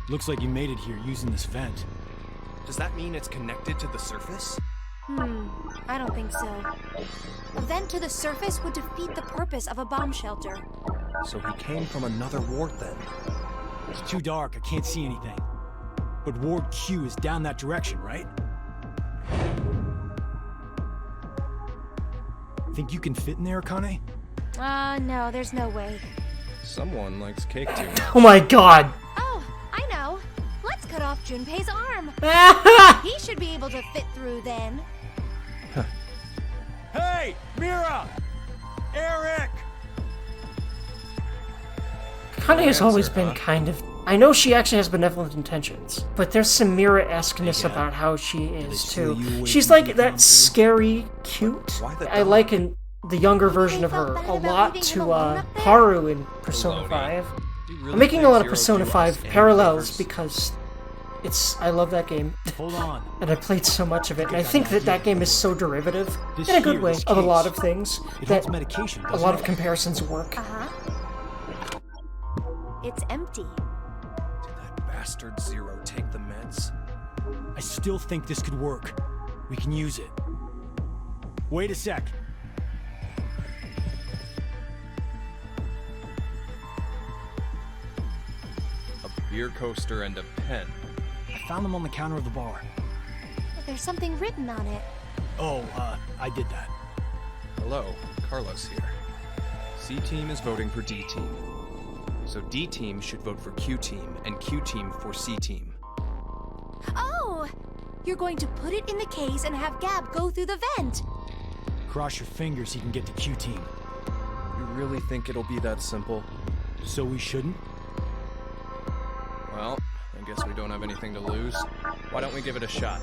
Looks like you made it here using this vent. Does that mean it's connected to the surface? I don't think so. A vent to the surface would defeat the purpose of a bomb shelter. So he came from another ward then? It's too dark, I can't see anything. But Ward Q is down that direction, right? Think you can fit in there, Akane? No, there's no way. Someone likes cake too much. Oh my god! Oh, I know. Let's cut off Junpei's arm. He should be able to fit through then. Hey, Mira! Eric! Akane has always been kind of... I know she actually has benevolent intentions, but there's some Mira-esqueness about how she is, too. She's like that scary, cute. I liken the younger version of her a lot to Haru in Persona 5. I'm making a lot of Persona 5 parallels because I love that game. Hold on. And I played so much of it, and I think that game is so derivative, in a good way, of a lot of things, that a lot of comparisons work. It's empty. Did that bastard Zero take the meds? I still think this could work. We can use it. Wait a sec. A beer coaster and a pen. I found them on the counter of the bar. There's something written on it. Oh, I did that. Hello, Carlos here. C-Team is voting for D-Team. So D-Team should vote for Q-Team, and Q-Team for C-Team. Oh! You're going to put it in the case and have Gab go through the vent! Cross your fingers he can get to Q-Team. You really think it'll be that simple? So we shouldn't? Well, I guess we don't have anything to lose. Why don't we give it a shot?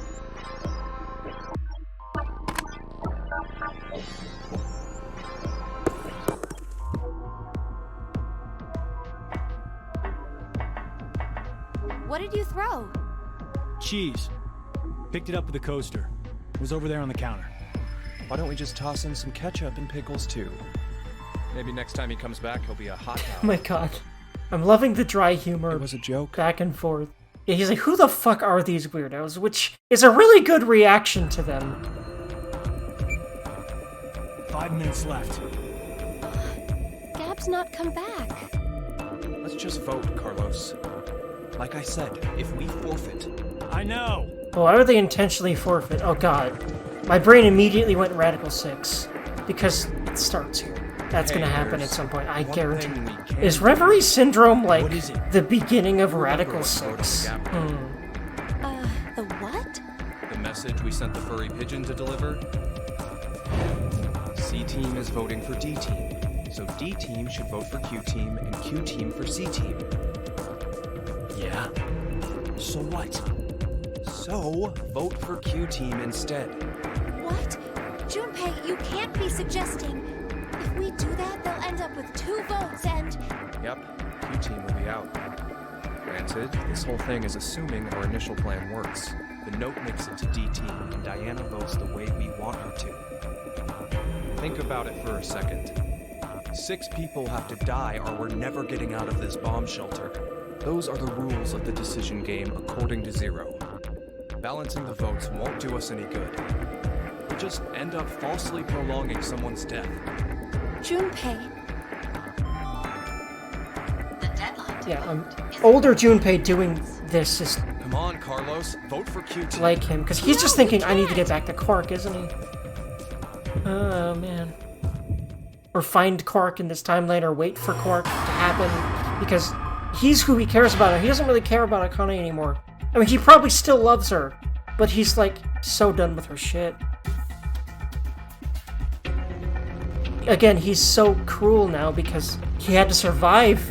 What did you throw? Cheese. Picked it up with the coaster. It was over there on the counter. Why don't we just toss in some ketchup and pickles too? Maybe next time he comes back, he'll be a hot dog. Oh my god. I'm loving the dry humor. It was a joke. Back and forth. Yeah, he's like, who the fuck are these weirdos? Which is a really good reaction to them. 5 minutes left. Gab's not come back. Let's just vote, Carlos. Like I said, if we forfeit... I know! Well, why would they intentionally forfeit? Oh god. My brain immediately went Radical 6. Because it starts here. That's gonna happen at some point, I guarantee. Is Reverie Syndrome, like, the beginning of Radical 6? The what? The message we sent the furry pigeon to deliver? C-Team is voting for D-Team. So D-Team should vote for Q-Team, and Q-Team for C-Team. Yeah. So what? So, vote for Q-Team instead. What? Junpei, you can't be suggesting... If we do that, they'll end up with 2 votes and... Yep, Q-Team will be out. Granted, this whole thing is assuming our initial plan works. The note makes it to D-Team, and Diana votes the way we want her to. Think about it for a second. 6 people have to die or we're never getting out of this bomb shelter. Those are the rules of the decision game according to Zero. Balancing the votes won't do us any good. We'll just end up falsely prolonging someone's death. Junpei. The deadline to Yeah, vote is older Junpei doing this is Come on, Carlos. Vote for Q-Team. like him, because he's just thinking, I need to get back to Quark, isn't he? Oh, man. Or find Quark in this timeline, or wait for Quark to happen, because he's who he cares about. He doesn't really care about Akane anymore. I mean, he probably still loves her, but he's, like, so done with her shit. Again, he's so cruel now because he had to survive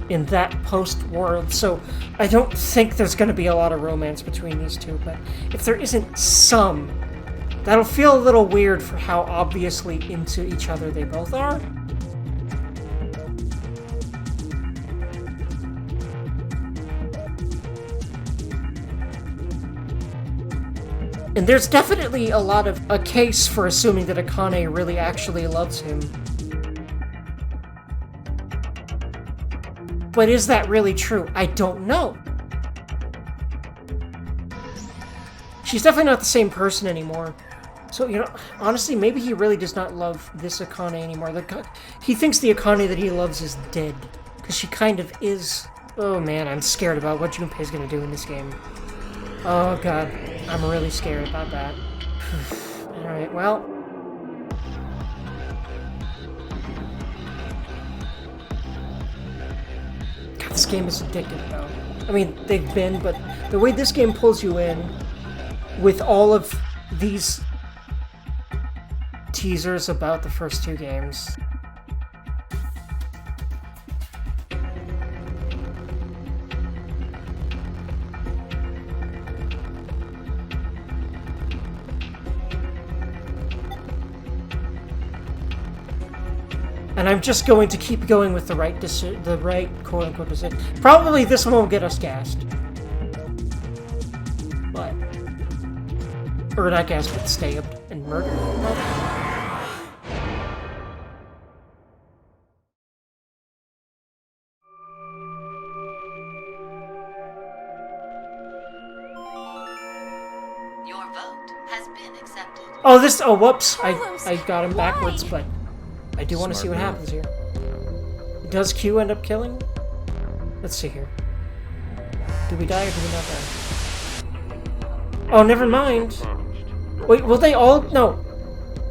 in that post-world, so I don't think there's going to be a lot of romance between these two, but if there isn't some, that'll feel a little weird for how obviously into each other they both are. And there's definitely a case for assuming that Akane really actually loves him. But is that really true? I don't know. She's definitely not the same person anymore. So, you know, honestly, maybe he really does not love this Akane anymore. He thinks the Akane that he loves is dead. Because she kind of is. Oh man, I'm scared about what Junpei's gonna do in this game. Oh god, I'm really scared about that. Alright, well... God, this game is addictive, though. I mean, they've been, but the way this game pulls you in, with all of these teasers about the first 2 games... And I'm just going to keep going with the right quote-unquote decision. Probably this one will get us gassed. But... Or not gassed, but stabbed and murdered. Your vote has been accepted. Oh, this... Oh, whoops. I got him backwards, but... I do want to see what happens here. Does Q end up killing? Let's see here. Do we die or do we not die? Oh, never mind. Wait, will they all... No.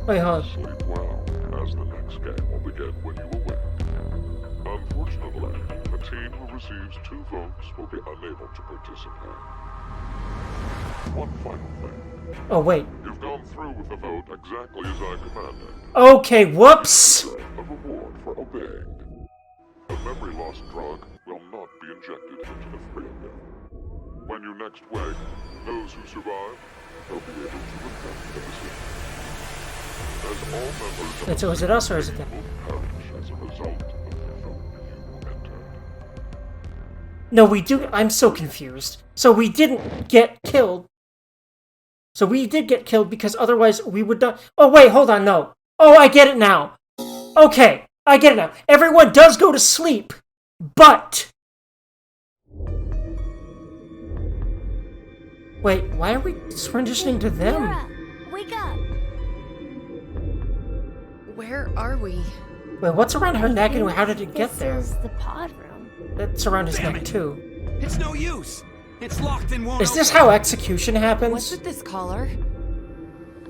Wait, huh? Sleep well, as the next game will begin when you 2 votes will be unable to participate. One final thing. Oh, wait. You've gone through with the vote exactly as I commanded. Okay, whoops! A reward for obeying. The memory loss drug will not be injected into the 3 of you. When you next wake, those who survive will be able to repent the decision. As all members of So is it us or is it them? will perish as a result of the vote you entered. No, we do. I'm so confused. So we didn't get killed. So we did get killed because otherwise we would not. Oh, wait, hold on, no. Oh, I get it now. Okay, I get it now. Everyone does go to sleep, but. Wait, why are we transitioning to them? Laura, wake up. Where are we? Wait, what's around her neck and how did it get there? This is the pod room. That's around his neck, too. It's no use. It's locked and won't Is this open. how execution happens? What's with this collar?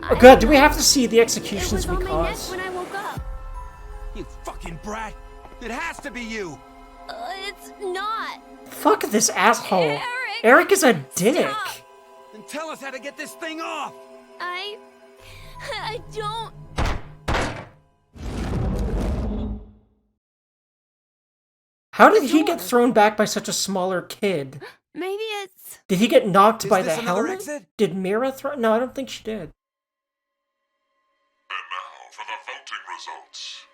Oh, God, do we have to see the It executions was we on my neck cause? when I woke up. You fucking brat. It has to be you. It's not. Fuck this asshole. Eric, Eric is a dick. stop. Then tell us how to get this thing off. I don't. How did he get thrown back by such a smaller kid? Maybe it's... Did he get knocked Is by this the another helmet? exit? Did Mira throw? No, I don't think she did. And now for the voting results.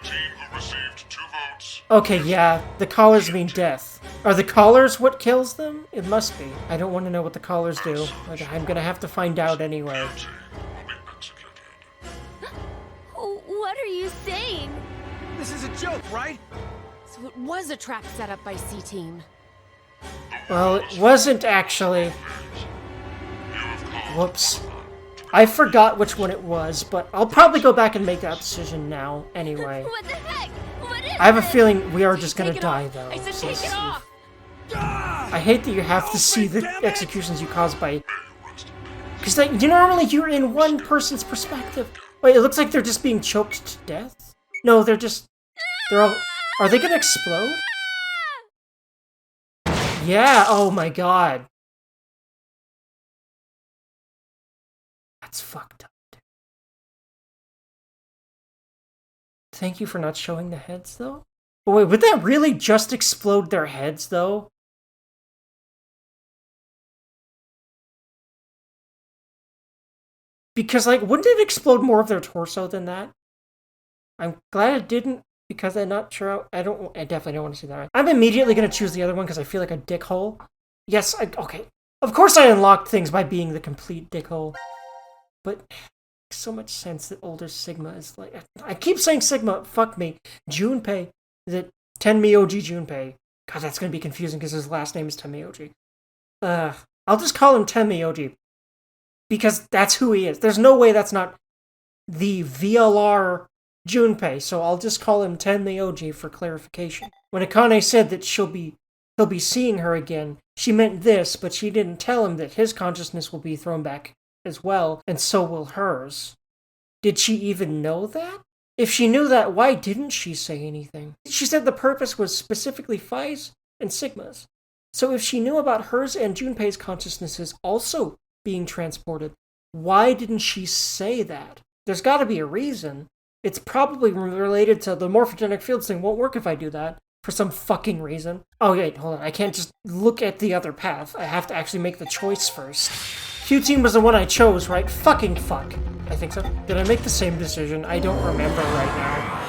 The team who received 2 votes. Okay, yeah, the collars mean death. Are the collars what kills them? It must be. I don't want to know what the collars do. I'm gonna have to find out anyway. Your team will be executed. What are you saying? This is a joke, right? So it was a trap set up by C-Team. Well, it wasn't actually. Whoops. I forgot which one it was, but I'll probably go back and make that decision now anyway. What the heck? What is I have a this? feeling we are just gonna Take it die off. though. I said so take it off! I hate that you have to see the damn it! executions you cause by... Because normally you're in one person's perspective. Wait, it looks like they're just being choked to death? No, they're just... They're all... Are they gonna explode? Yeah, oh my god. That's fucked up. Thank you for not showing the heads, though? But wait, would that really just explode their heads, though? Because, like, wouldn't it explode more of their torso than that? I'm glad it didn't, because I'm not sure. I definitely don't want to see that. I'm immediately going to choose the other one because I feel like a dickhole. Yes, okay. Of course I unlocked things by being the complete dickhole. But it makes so much sense that older Sigma is like... I keep saying Sigma, fuck me. Junpei, that Tenmyoji Junpei. God, that's going to be confusing because his last name is Tenmyoji. I'll just call him Tenmyoji. Because that's who he is. There's no way that's not the VLR Junpei, so I'll just call him Tenmyoji for clarification. When Akane said that he'll be seeing her again, she meant this, but she didn't tell him that his consciousness will be thrown back as well, and so will hers. Did she even know that? If she knew that, why didn't she say anything? She said the purpose was specifically Phi's and Sigma's. So if she knew about hers and Junpei's consciousnesses also being transported, why didn't she say that? There's gotta be a reason. It's probably related to the morphogenic fields thing won't work if I do that, for some fucking reason. Oh wait, hold on, I can't just look at the other path. I have to actually make the choice first. Q-Team was the one I chose, right? Fucking fuck. I think so. Did I make the same decision? I don't remember right now.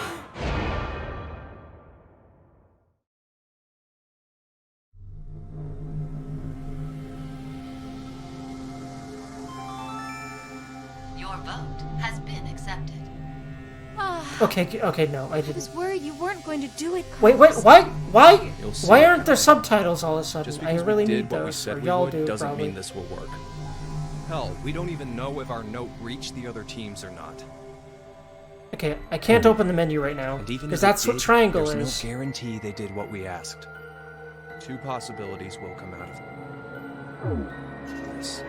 Your vote has been accepted. Okay, no, I I didn't. was worried you weren't going to do it. Wait, Carlos. why aren't there subtitles all of a sudden? Just I because really we need did what we those, said or we y'all would do, doesn't probably. mean this will work. Hell, we don't even know if our note reached the other teams or not. Okay, I can't open the menu right now, And even because if it that's what did, triangle there's is. no guarantee they did what we asked. 2 possibilities will come out of this.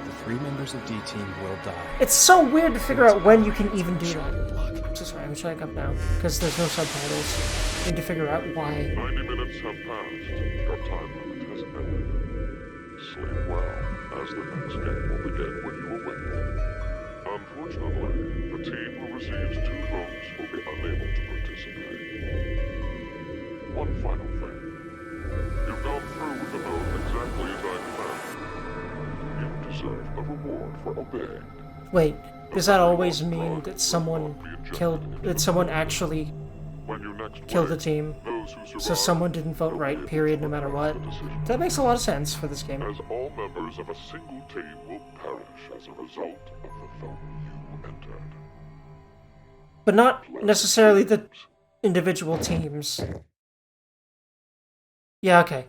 The 3 members of D-Team will die. It's so weird to figure out when you can even do that. So sorry, I'm shutting up now, because there's no subtitles. I need to figure out why. 90 minutes have passed. Your time limit has ended. Sleep well, as the next game will begin when you awake. Unfortunately, the team who receives 2 votes will be unable to participate. One final thing. You've gone through with the note exactly as I commanded. You deserve a reward for obeying. Wait, does that always mean that someone actually killed the team? So someone didn't vote right, period, no matter what? That makes a lot of sense for this game. As all members of a single team will perish as a result of the vote you entered. But not necessarily the individual teams. Yeah, okay.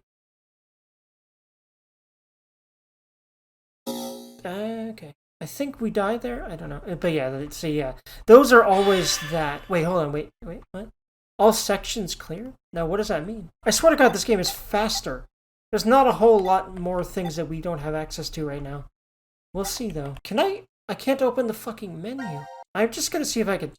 Okay. I think we died there? I don't know. But yeah, let's see, yeah. Those are always that. Wait, hold on, wait, what? All sections clear? Now, what does that mean? I swear to God, this game is faster. There's not a whole lot more things that we don't have access to right now. We'll see, though. I can't open the fucking menu. I'm just gonna see if I can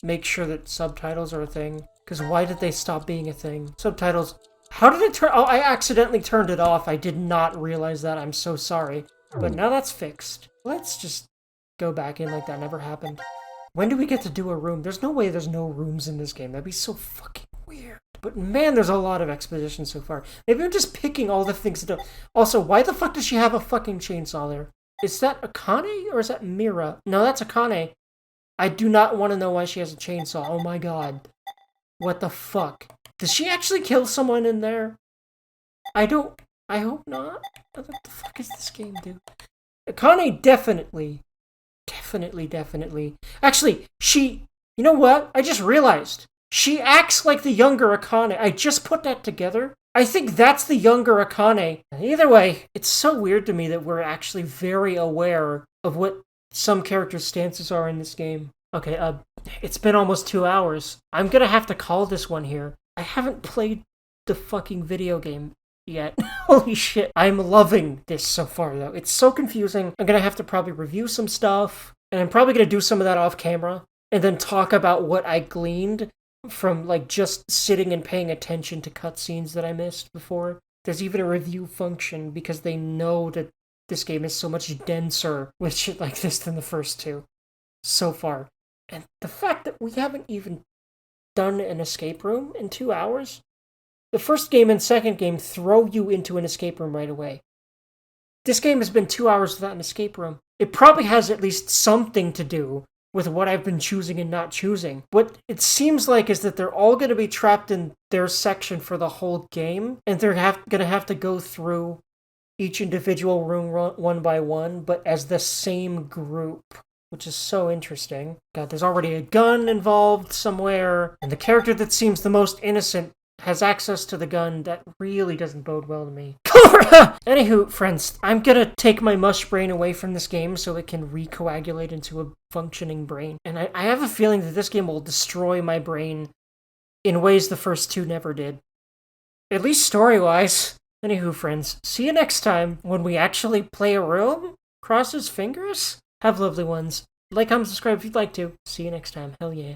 make sure that subtitles are a thing. Because why did they stop being a thing? Subtitles. How did it turn? Oh, I accidentally turned it off. I did not realize that. I'm so sorry. But now that's fixed. Let's just go back in like that never happened. When do we get to do a room? There's no way there's no rooms in this game. That'd be so fucking weird. But man, there's a lot of exposition so far. Maybe I'm just picking all the things to do. Also, why the fuck does she have a fucking chainsaw there? Is that Akane or is that Mira? No, that's Akane. I do not want to know why she has a chainsaw. Oh my god. What the fuck? Does she actually kill someone in there? I hope not. What the fuck is this game, dude? Akane definitely. Actually, you know what? I just realized. She acts like the younger Akane. I just put that together. I think that's the younger Akane. Either way, it's so weird to me that we're actually very aware of what some characters' stances are in this game. Okay, it's been almost 2 hours. I'm gonna have to call this one here. I haven't played the fucking video game yet. Holy shit. I'm loving this so far, though. It's so confusing. I'm gonna have to probably review some stuff, and I'm probably gonna do some of that off camera, and then talk about what I gleaned from, like, just sitting and paying attention to cutscenes that I missed before. There's even a review function, because they know that this game is so much denser with shit like this than the first two. So far. And the fact that we haven't even done an escape room in 2 hours? The first game and second game throw you into an escape room right away. This game has been 2 hours without an escape room. It probably has at least something to do with what I've been choosing and not choosing. What it seems like is that they're all going to be trapped in their section for the whole game, and they're going to have to go through each individual room one by one, but as the same group, which is so interesting. God, there's already a gun involved somewhere, and the character that seems the most innocent has access to the gun. That really doesn't bode well to me. Anywho, friends, I'm gonna take my mush brain away from this game so it can recoagulate into a functioning brain. And I have a feeling that this game will destroy my brain in ways the first two never did. At least story-wise. Anywho, friends, see you next time when we actually play a room? Cross his fingers? Have lovely ones. Like, comment, subscribe if you'd like to. See you next time. Hell yeah.